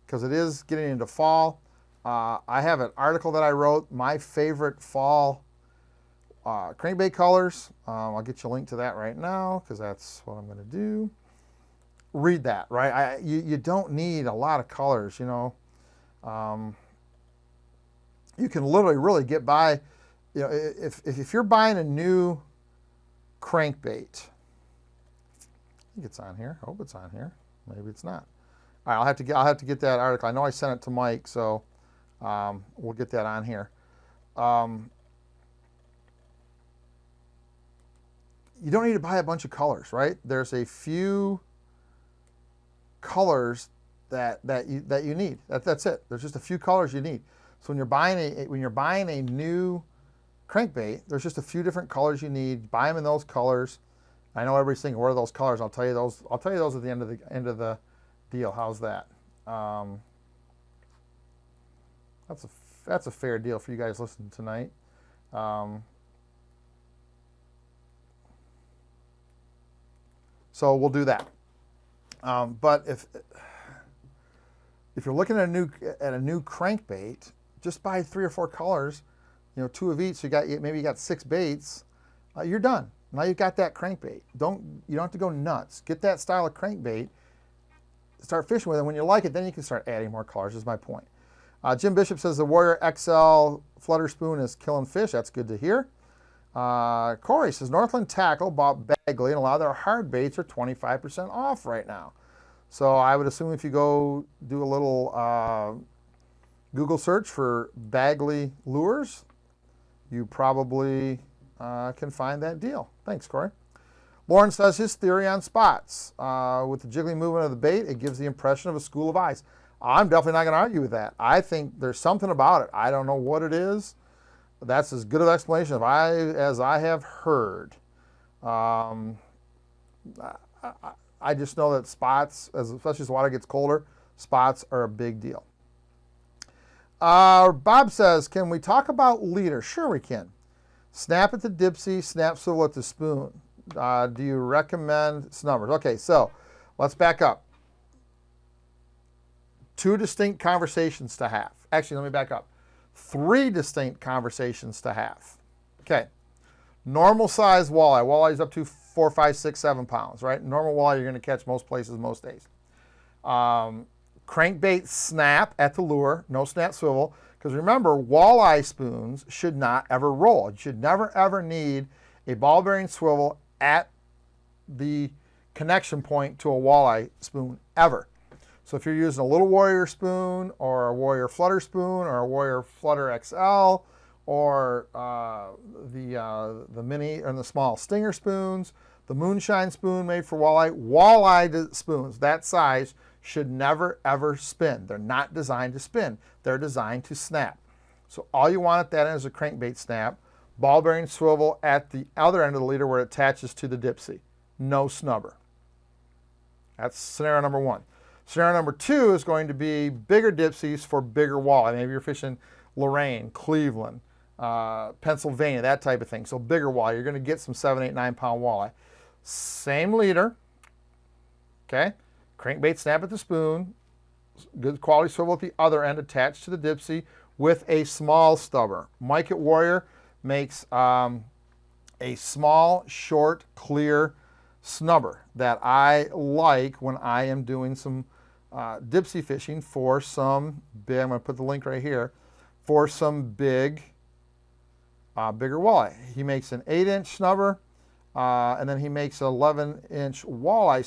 because it is getting into fall. I have an article that I wrote, my favorite fall crankbait colors. I'll get you a link to that right now, because that's what I'm going to do. Read that, right? You don't need a lot of colors, you know. You can literally really get by, you know, if you're buying a new crankbait. I think it's on here. I hope it's on here. Maybe it's not. All right, I'll have to get that article. I know I sent it to Mike, so we'll get that on here. You don't need to buy a bunch of colors, right? There's a few colors that you need. That's it. There's just a few colors you need. So when you're buying a new crankbait, there's just a few different colors you need. Buy them in those colors. I know everybody's thinking, what are those colors? I'll tell you those. I'll tell you those at the end of the deal. How's that? That's a fair deal for you guys listening tonight. So we'll do that. But if you're looking at a new crankbait, just buy 3 or 4 colors, 2 of each. So maybe you got 6 baits. You're done. Now you've got that crankbait. You don't have to go nuts. Get that style of crankbait. Start fishing with it. When you like it, then you can start adding more colors. Is my point. Jim Bishop says the Warrior XL flutter spoon is killing fish. That's good to hear. Corey says Northland Tackle bought Bagley, and a lot of their hard baits are 25% off right now. So I would assume if you go do a little Google search for Bagley lures, you probably can find that deal. Thanks, Corey. Lauren says his theory on spots. With the jiggling movement of the bait, it gives the impression of a school of eyes. I'm definitely not going to argue with that. I think there's something about it. I don't know what it is. That's as good of an explanation as I have heard. I just know that spots, especially as the water gets colder, spots are a big deal. Bob says, can we talk about leader? Sure we can. Snap at the dipsy, snap swivel at the spoon. Do you recommend snubbers? Okay, so let's back up. 2 distinct conversations to have. Actually, let me back up. 3 distinct conversations to have. Okay. Normal size walleye. Walleye's up to 4, 5, 6, 7 pounds, right? Normal walleye you're going to catch most places, most days. Crankbait snap at the lure, no snap swivel. Because remember, walleye spoons should not ever roll. You should never ever need a ball bearing swivel at the connection point to a walleye spoon, ever. So if you're using a little Warrior spoon or a Warrior Flutter spoon or a Warrior Flutter XL or the mini and the small Stinger spoons, the Moonshine spoon made for walleye spoons, that size should never ever spin. They're not designed to spin. They're designed to snap. So all you want at that end is a crankbait snap, ball bearing swivel at the other end of the leader where it attaches to the dipsy. No snubber. That's scenario number 1. Scenario number 2 is going to be bigger dipsies for bigger walleye. Maybe you're fishing Lorain, Cleveland, Pennsylvania, that type of thing. So bigger walleye. You're going to get some 7, 8, 9 pound walleye. Same leader. Okay. Crankbait snap at the spoon. Good quality swivel at the other end attached to the dipsy with a small stubber. Mike at Warrior makes a small, short, clear snubber that I like when I am doing some dipsy fishing for some big, I'm going to put the link right here, for some bigger walleye. He makes an 8-inch snubber, and then he makes an 11-inch walleye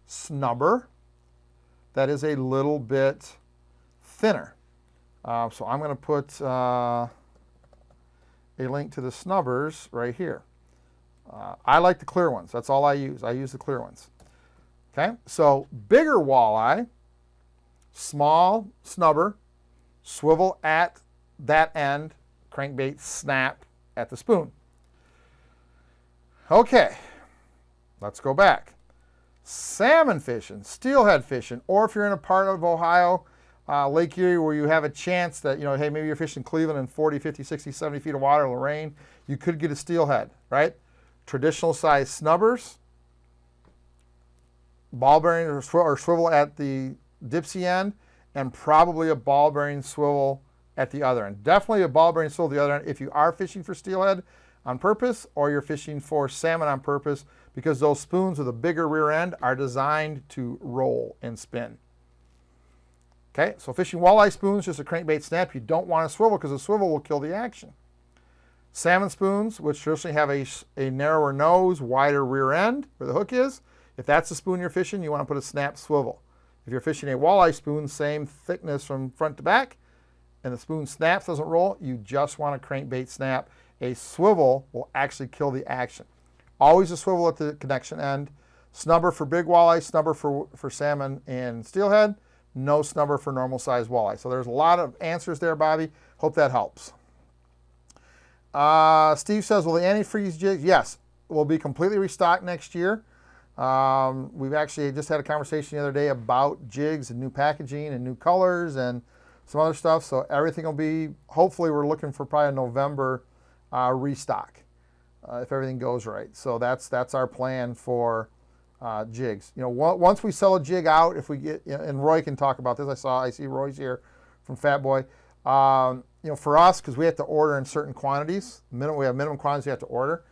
snubber that is a little bit thinner. So I'm going to put a link to the snubbers right here. I like the clear ones. That's all I use. I use the clear ones. Okay, so bigger walleye, small snubber, swivel at that end, crankbait snap at the spoon. Okay, let's go back. Salmon fishing, steelhead fishing, or if you're in a part of Ohio, Lake Erie, where you have a chance that, hey, maybe you're fishing Cleveland in 40, 50, 60, 70 feet of water, Lorain, you could get a steelhead, right? Traditional size snubbers, ball bearing or swivel at the dipsy end, and probably a ball bearing swivel at the other end. Definitely a ball bearing swivel at the other end if you are fishing for steelhead on purpose or you're fishing for salmon on purpose, because those spoons with a bigger rear end are designed to roll and spin. Okay, so fishing walleye spoons, just a crankbait snap, you don't want a swivel because a swivel will kill the action. Salmon spoons, which traditionally have a narrower nose, wider rear end where the hook is, if that's the spoon you're fishing, you want to put a snap swivel. If you're fishing a walleye spoon, same thickness from front to back, and the spoon snaps, doesn't roll, you just want a crankbait snap. A swivel will actually kill the action. Always a swivel at the connection end. Snubber for big walleye, snubber for salmon and steelhead. No snubber for normal size walleye. So there's a lot of answers there, Bobby. Hope that helps. Steve says, will the antifreeze jigs? Yes, will be completely restocked next year. We've actually just had a conversation the other day about jigs and new packaging and new colors and some other stuff. So everything will be, hopefully we're looking for probably a November restock. if everything goes right. So that's our plan for jigs. You know, once we sell a jig out, if we get, and Roy can talk about this. I see Roy's here from Fat Boy. You know, for us, because we have to order in certain quantities, we have minimum quantities we have to order.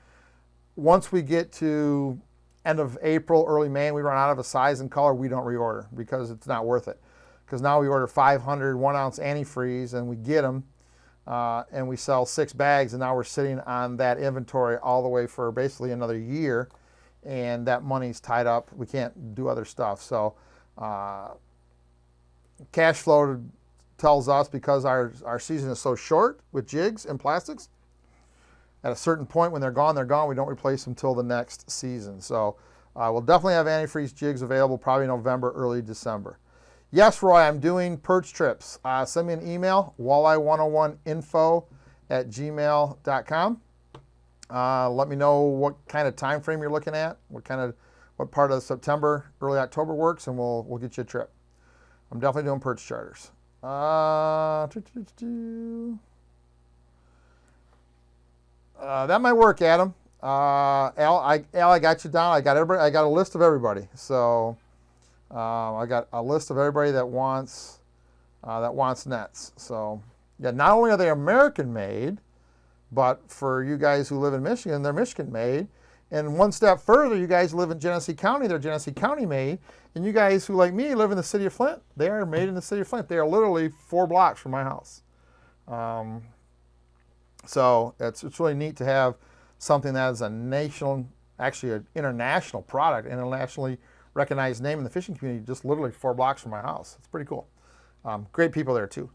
Once we get to end of April, early May, and we run out of a size and color, we don't reorder because it's not worth it. Because now we order 500 1-ounce antifreeze and we get them and we sell 6 bags, and now we're sitting on that inventory all the way for basically another year, and that money's tied up. We can't do other stuff. So cash flow tells us, because our season is so short with jigs and plastics, at a certain point when they're gone, we don't replace them till the next season. So we'll definitely have antifreeze jigs available probably November, early December. Yes, Roy, I'm doing perch trips. Send me an email, walleye101info@gmail.com. Let me know what kind of time frame you're looking at, what part of September, early October works, and we'll get you a trip. I'm definitely doing perch charters. That might work, Adam. Al, I got you down. I got a list of everybody. So I got a list of everybody that wants nets. So yeah, not only are they American made, but for you guys who live in Michigan, they're Michigan made. And one step further, you guys live in Genesee County, they're Genesee County made. And you guys who, like me, live in the city of Flint, they are made in the city of Flint. They are literally 4 blocks from my house. So it's really neat to have something that is a national, actually an international product, an internationally recognized name in the fishing community, just literally 4 blocks from my house. It's pretty cool. Great people there too.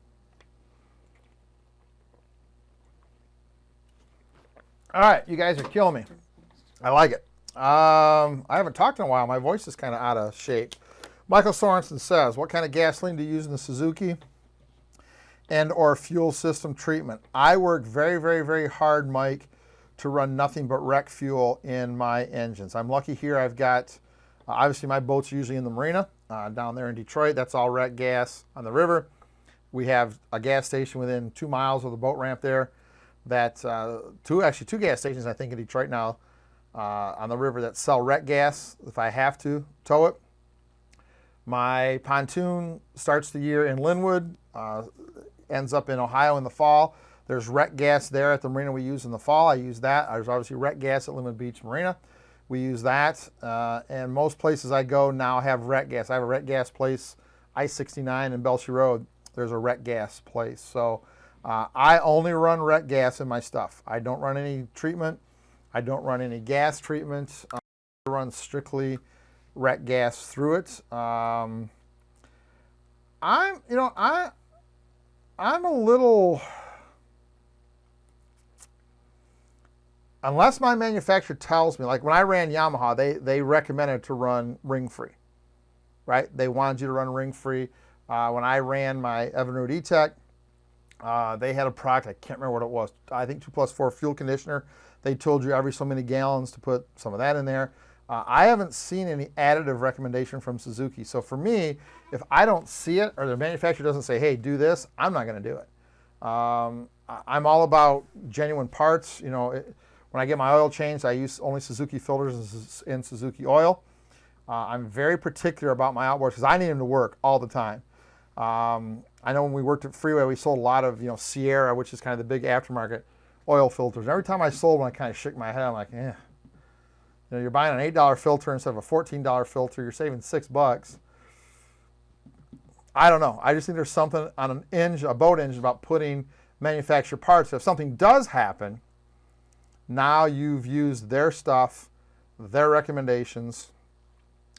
All right, you guys are killing me. I like it. I haven't talked in a while. My voice is kind of out of shape. Michael Sorensen says, what kind of gasoline do you use in the Suzuki and or fuel system treatment? I work very, very, very hard, Mike, to run nothing but rec fuel in my engines. I'm lucky here. I've got, obviously my boats are usually in the marina down there in Detroit. That's all rec gas on the river. We have a gas station within 2 miles of the boat ramp there. That two gas stations, I think, in Detroit now on the river that sell rec gas if I have to tow it. My pontoon starts the year in Linwood, ends up in Ohio in the fall. There's rec gas there at the marina we use in the fall. I use that. There's obviously rec gas at Linwood Beach Marina. We use that. And most places I go now have rec gas. I have a rec gas place, I-69 and Belchy Road. There's a rec gas place. So I only run rec gas in my stuff. I don't run any treatment. I don't run any gas treatment. I run strictly rec gas through it. I'm a little, unless my manufacturer tells me, like when I ran Yamaha, they recommended to run ring free, right? They wanted you to run ring free. When I ran my Evinrude E-Tech, they had a product, I can't remember what it was, I think 2+4 fuel conditioner. They told you every so many gallons to put some of that in there. I haven't seen any additive recommendation from Suzuki. So for me, if I don't see it or the manufacturer doesn't say, hey, do this, I'm not going to do it. I'm all about genuine parts. You know, when I get my oil changed, I use only Suzuki filters and Suzuki oil. I'm very particular about my outboards because I need them to work all the time. I know when we worked at Freeway, we sold a lot of, Sierra, which is kind of the big aftermarket oil filters. And every time I sold one, I kind of shook my head. I'm like, you're buying an $8 filter instead of a $14 filter. You're saving $6. I don't know. I just think there's something on an engine, a boat engine, about putting manufacturer parts. If something does happen, now you've used their stuff, their recommendations,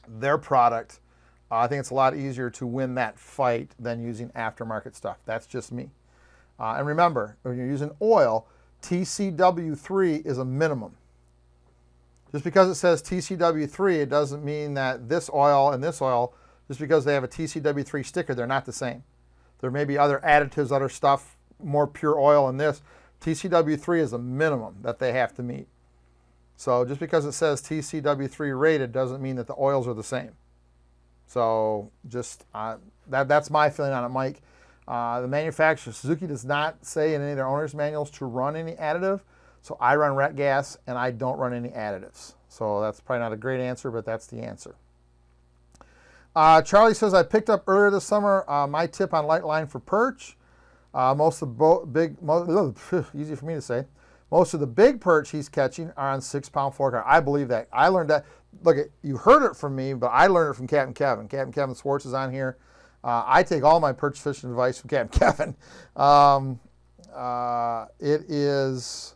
their product. I think it's a lot easier to win that fight than using aftermarket stuff. That's just me. And remember, when you're using oil, TCW3 is a minimum. Just because it says TCW3, it doesn't mean that this oil and this oil, just because they have a TCW3 sticker, they're not the same. There may be other additives, other stuff, more pure oil in this. TCW3 is a minimum that they have to meet. So just because it says TCW3 rated doesn't mean that the oils are the same. So just that's my feeling on it, Mike. The manufacturer, Suzuki, does not say in any of their owner's manuals to run any additive. So I run ret gas and I don't run any additives. So that's probably not a great answer, but that's the answer. Charlie says, I picked up earlier this summer my tip on light line for perch. Most of the easy for me to say. Most of the big perch he's catching are on 6-pound fluorocarbon. I believe that. I learned that. Look, you heard it from me, but I learned it from Captain Kevin. Captain Kevin Swartz is on here. I take all my perch fishing advice from Captain Kevin. It is.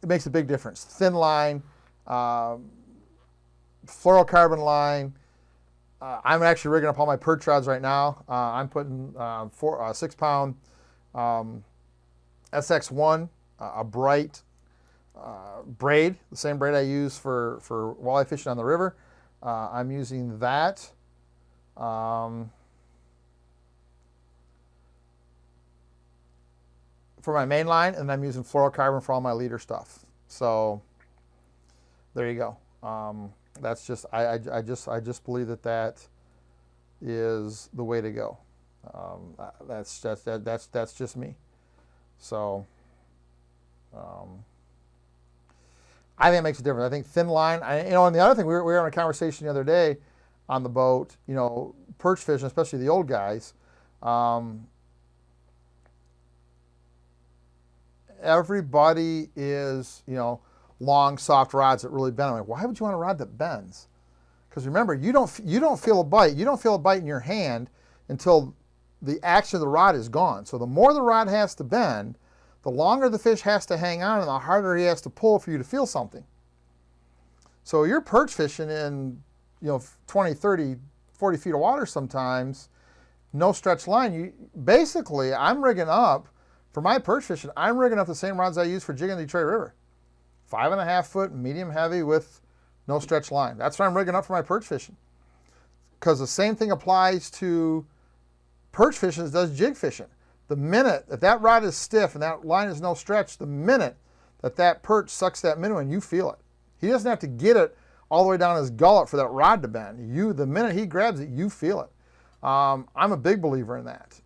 It makes a big difference. Thin line, fluorocarbon line. I'm actually rigging up all my perch rods right now. I'm putting 6-pound SX1, a bright braid, the same braid I use for walleye fishing on the river. I'm using that. For my main line, and I'm using fluorocarbon for all my leader stuff. So there you go. That's just I just believe that is the way to go. That's just me. So I think it makes a difference. I think thin line. And the other thing, we were having a conversation the other day on the boat. Perch fishing, especially the old guys. Everybody is, long, soft rods that really bend. I'm like, why would you want a rod that bends? Because remember, you don't feel a bite. You don't feel a bite in your hand until the action of the rod is gone. So the more the rod has to bend, the longer the fish has to hang on and the harder he has to pull for you to feel something. So you're perch fishing in, 20, 30, 40 feet of water sometimes, no stretch line. Basically, I'm rigging up, for my perch fishing, I'm rigging up the same rods I use for jigging the Detroit River. 5.5 foot, medium heavy with no stretch line. That's what I'm rigging up for my perch fishing. Because the same thing applies to perch fishing as does jig fishing. The minute that rod is stiff and that line is no stretch, the minute that perch sucks that minnow in, you feel it. He doesn't have to get it all the way down his gullet for that rod to bend. The minute he grabs it, you feel it. I'm a big believer in that.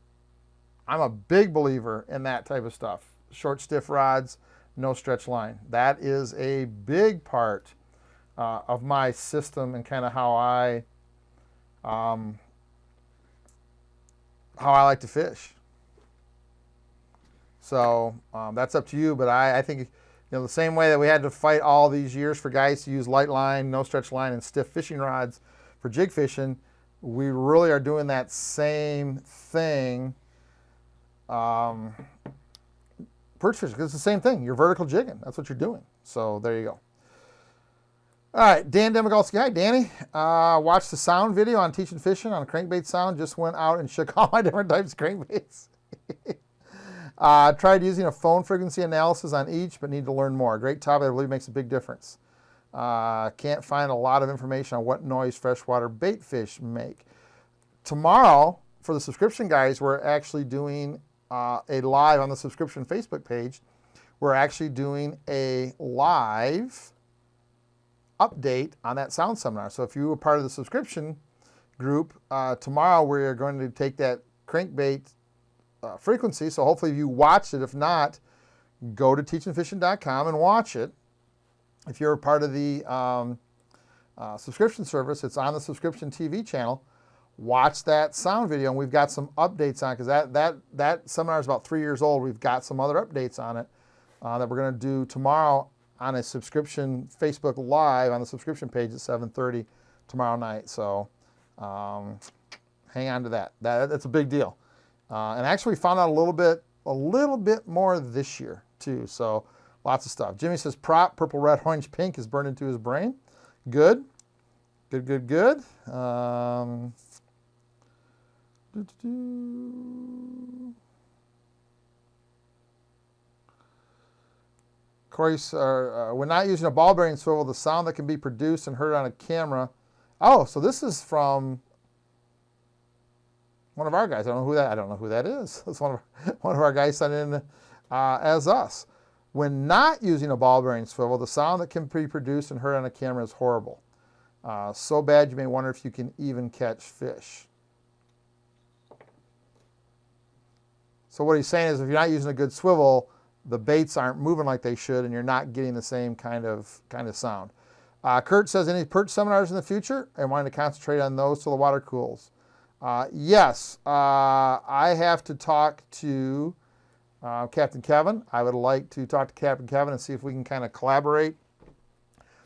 I'm a big believer in that type of stuff. Short, stiff rods, no stretch line. That is a big part of my system and kind of how I like to fish. So that's up to you, but I think the same way that we had to fight all these years for guys to use light line, no stretch line, and stiff fishing rods for jig fishing, we really are doing that same thing. Perch fishing, because it's the same thing. You're vertical jigging. That's what you're doing. So there you go. All right, Dan Demigalski. Hi, Danny. Watched the sound video on Teachin Fishin on crankbait sound. Just went out and shook all my different types of crankbaits. Tried using a phone frequency analysis on each, but need to learn more. Great topic. I believe makes a big difference. Can't find a lot of information on what noise freshwater bait fish make. Tomorrow, for the subscription guys, we're actually doing a live on the subscription Facebook page. We're actually doing a live update on that sound seminar. So if you were part of the subscription group, tomorrow we're going to take that crankbait frequency. So hopefully you watched it. If not, go to teachinfishin.com and watch it. If you're a part of the subscription service, it's on the subscription TV channel. Watch that sound video, and we've got some updates on it, because that seminar is about 3 years old. We've got some other updates on it that we're going to do tomorrow on a subscription Facebook Live on the subscription page at 7:30 tomorrow night. So hang on to that. That's a big deal. And actually, we found out a little bit more this year too. So lots of stuff. Jimmy says prop purple, red, orange, pink is burned into his brain. Good. Corey, we're not using a ball bearing swivel. The sound that can be produced and heard on a camera. Oh, so this is from one of our guys. I don't know who that is. It's one of our guys sent in as us. When not using a ball bearing swivel, the sound that can be produced and heard on a camera is horrible. So bad you may wonder if you can even catch fish. So what he's saying is if you're not using a good swivel, the baits aren't moving like they should and you're not getting the same kind of sound. Kurt says, any perch seminars in the future? I wanted to concentrate on those till the water cools. Yes, I have to talk to Captain Kevin. I would like to talk to Captain Kevin and see if we can kind of collaborate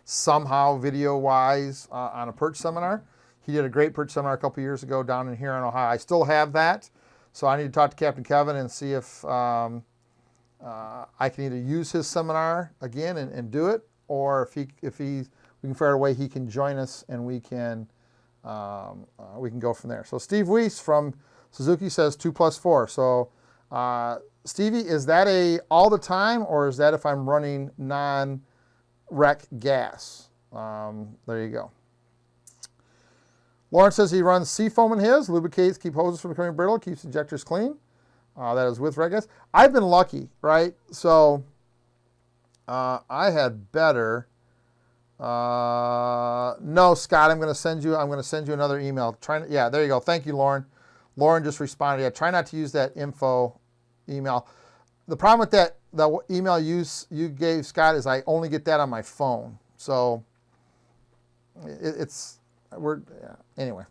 somehow video-wise on a perch seminar. He did a great perch seminar a couple years ago down in here in Ohio. I still have that, so I need to talk to Captain Kevin and see if I can either use his seminar again and do it, or if we can figure out a way he can join us and we can go from there. So Steve Weiss from Suzuki says 2+4. So Stevie, is that a all the time, or is that if I'm running non-rec gas? There you go. Lawrence says he runs Seafoam in his, lubricates, keep hoses from becoming brittle, keeps injectors clean. That is with rec gas. I've been lucky, right? So I had better. No, Scott, I'm going to send you another email. Yeah, there you go. Thank you, Lauren. Lauren just responded. Yeah, try not to use that info email. The problem with the email you gave, Scott, is I only get that on my phone. So anyway.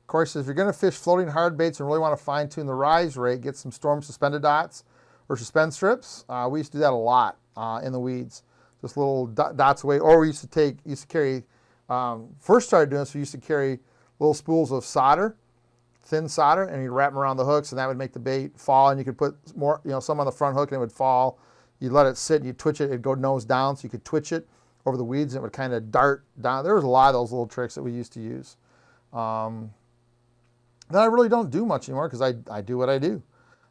Corey says, if you're going to fish floating hard baits and really want to fine tune the rise rate, get some storm suspended dots or suspend strips. We used to do that a lot in the weeds. Just little dots away. Or we used to carry, first started doing this, we used to carry little spools of solder, thin solder, and you'd wrap them around the hooks, and that would make the bait fall, and you could put more, some on the front hook and it would fall. You'd let it sit and you'd twitch it, it'd go nose down, so you could twitch it over the weeds and it would kind of dart down. There was a lot of those little tricks that we used to use. Then I really don't do much anymore because I do what I do.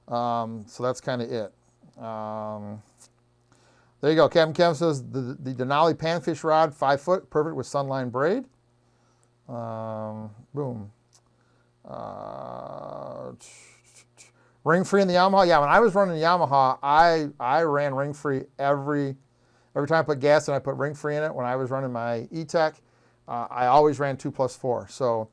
So that's kind of it. There you go. Captain Kevin says the Denali panfish rod, 5 foot, perfect with sunline braid. Boom. Ring free in the Yamaha. Yeah, when I was running the Yamaha, I ran ring free every time I put gas in, I put ring free in it. When I was running my E-Tech, I always ran 2+4. So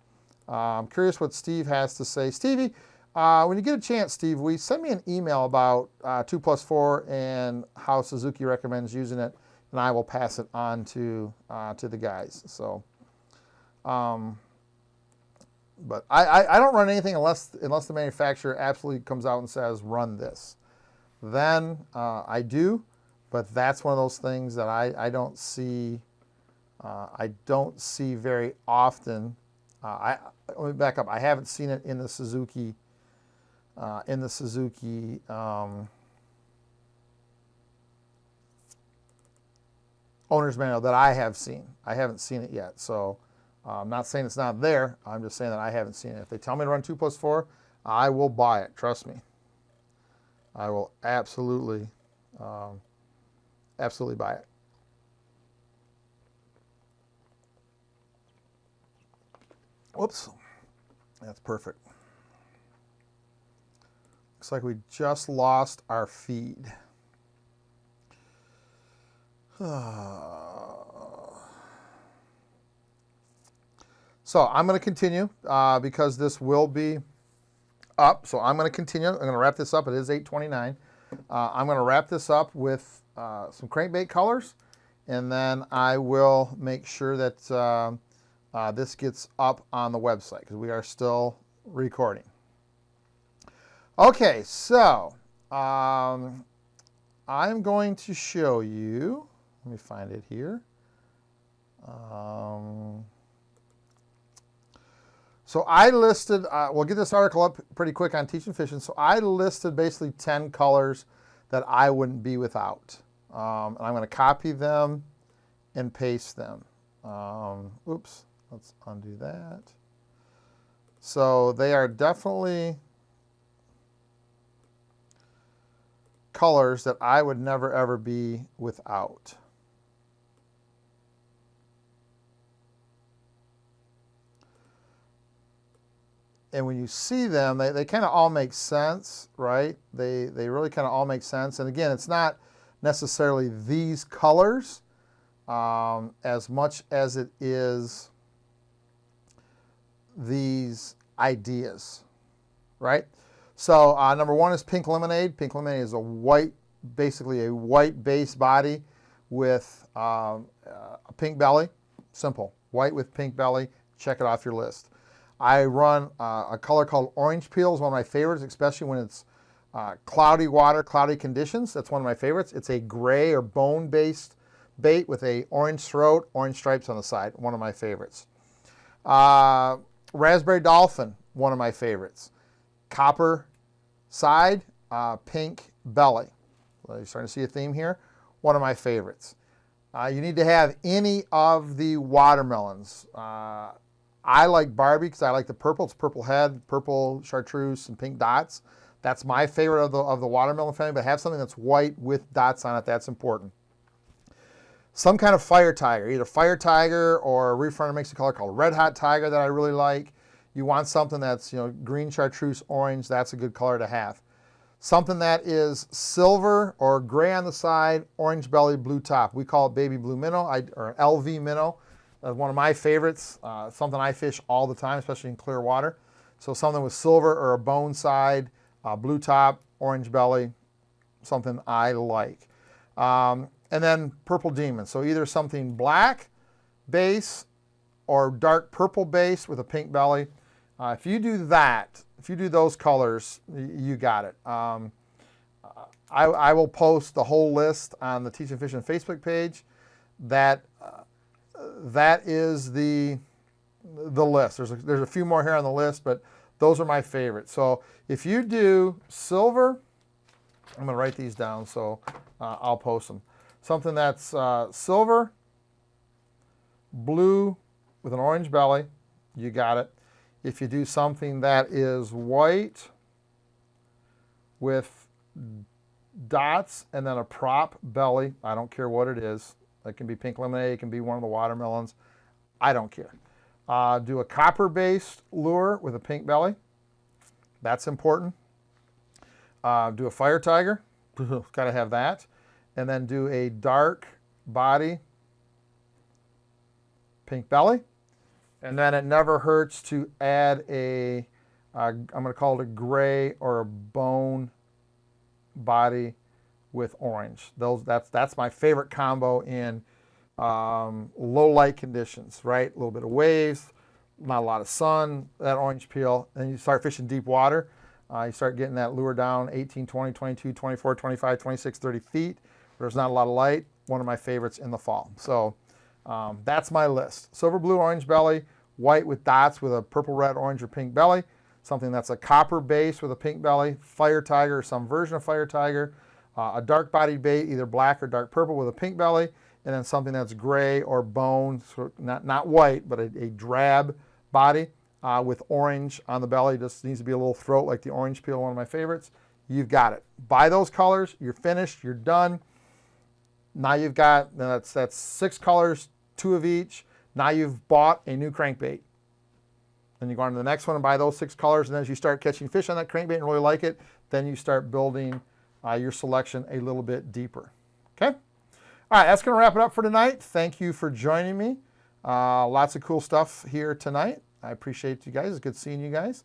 I'm curious what Steve has to say. Stevie, when you get a chance, Steve, send me an email about 2+4 and how Suzuki recommends using it, and I will pass it on to the guys. So, but I don't run anything unless the manufacturer absolutely comes out and says run this. Then I do, but that's one of those things that I don't see. I don't see very often. Let me back up. I haven't seen it in the Suzuki. Owner's manual that I have seen. I haven't seen it yet, so I'm not saying it's not there. I'm just saying that I haven't seen it. If they tell me to run 2+4, I will buy it. Trust me. I will absolutely buy it. Whoops. That's perfect. Looks like we just lost our feed. So I'm going to continue because this will be up. So I'm going to continue. I'm going to wrap this up. It is 8:29. I'm going to wrap this up with some crankbait colors, and then I will make sure that this gets up on the website because we are still recording. Okay, so I'm going to show you. Let me find it here. So I listed, we'll get this article up pretty quick on Teachin Fishin. So I listed basically 10 colors that I wouldn't be without. And I'm going to copy them and paste them. Oops, let's undo that. So they are definitely colors that I would never ever be without. And when you see them, they kind of all make sense, right? They really kind of all make sense. And again, it's not necessarily these colors, as much as it is these ideas, right? So number one is pink lemonade. Pink lemonade is a white, basically a white base body with a pink belly. Simple, white with pink belly. Check it off your list. I run a color called orange peel. Is one of my favorites, especially when it's cloudy water, cloudy conditions. That's one of my favorites. It's a gray or bone-based bait with a orange throat, orange stripes on the side. One of my favorites. Raspberry dolphin, one of my favorites. Copper side, pink belly. Well, you're starting to see a theme here. One of my favorites. You need to have any of the watermelons. I like Barbie because I like the purple. It's purple head, purple chartreuse, and pink dots. That's my favorite of the watermelon family, but have something that's white with dots on it. That's important. Some kind of fire tiger, either fire tiger or a Reef Runner makes a color called red hot tiger that I really like. You want something that's, you know, green chartreuse, orange. That's a good color to have. Something that is silver or gray on the side, orange belly, blue top. We call it baby blue minnow or LV minnow. That's one of my favorites. Something I fish all the time, especially in clear water. So something with silver or a bone side, blue top, orange belly, something I like. And then purple demon. So either something black base or dark purple base with a pink belly. If you do that, if you do those colors, you got it. I will post the whole list on the Teachin Fishin Facebook page. That is the list. There's a few more here on the list, but those are my favorites. So if you do silver, I'm going to write these down so I'll post them. Something that's silver, blue with an orange belly, you got it. If you do something that is white with dots and then a prop belly, I don't care what it is. It can be pink lemonade, it can be one of the watermelons. I don't care. Do a copper-based lure with a pink belly. That's important. Do a fire tiger. Got to have that. And then do a dark body, pink belly. And then it never hurts to add I'm going to call it a gray or a bone body with orange. That's my favorite combo in low light conditions, right? A little bit of waves, not a lot of sun, that orange peel. Then you start fishing deep water. You start getting that lure down 18, 20, 22, 24, 25, 26, 30 feet. There's not a lot of light. One of my favorites in the fall. So that's my list. Silver, blue, orange belly, white with dots with a purple, red, orange, or pink belly. Something that's a copper base with a pink belly, fire tiger or some version of fire tiger. A dark bodied bait, either black or dark purple with a pink belly. And then something that's gray or bone, so not white, but a drab body with orange on the belly. Just needs to be a little throat like the orange peel, one of my favorites. You've got it. Buy those colors, you're finished, you're done. Now you've got, that's 6 colors, 2 of each. Now you've bought a new crankbait. Then you go on to the next one and buy those 6 colors, and as you start catching fish on that crankbait and really like it, then you start building your selection a little bit deeper. Okay? All right, that's going to wrap it up for tonight. Thank you for joining me. Lots of cool stuff here tonight. I appreciate you guys. It's good seeing you guys.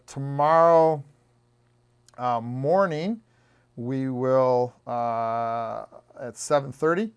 Tomorrow morning, we will, at 7:30,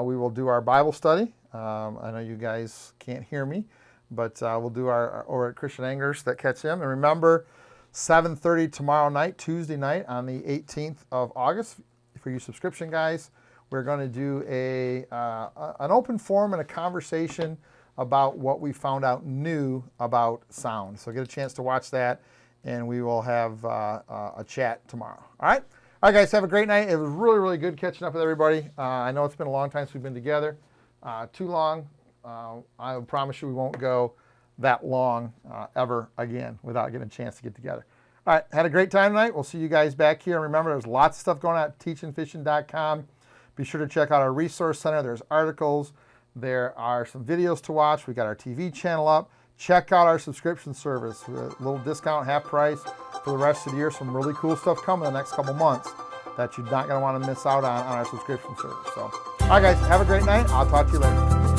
we will do our Bible study. I know you guys can't hear me, but we'll do our over at Christian Anglers that catch him. And remember, 7:30 tomorrow night, Tuesday night, on the 18th of August, for you subscription guys, we're going to do an open forum and a conversation about what we found out new about sound. So get a chance to watch that, and we will have a chat tomorrow. All right? All right, guys, have a great night. It was really, really good catching up with everybody. I know it's been a long time since we've been together. Too long. I promise you we won't go that long ever again without getting a chance to get together. All right, had a great time tonight. We'll see you guys back here. And remember, there's lots of stuff going on at teachinfishin.com. Be sure to check out our resource center. There's articles. There are some videos to watch. We got our TV channel up. Check out our subscription service. A little discount, half price for the rest of the year. Some really cool stuff coming in the next couple months that you're not going to want to miss out on our subscription service. So All right, guys, have a great night. I'll talk to you later.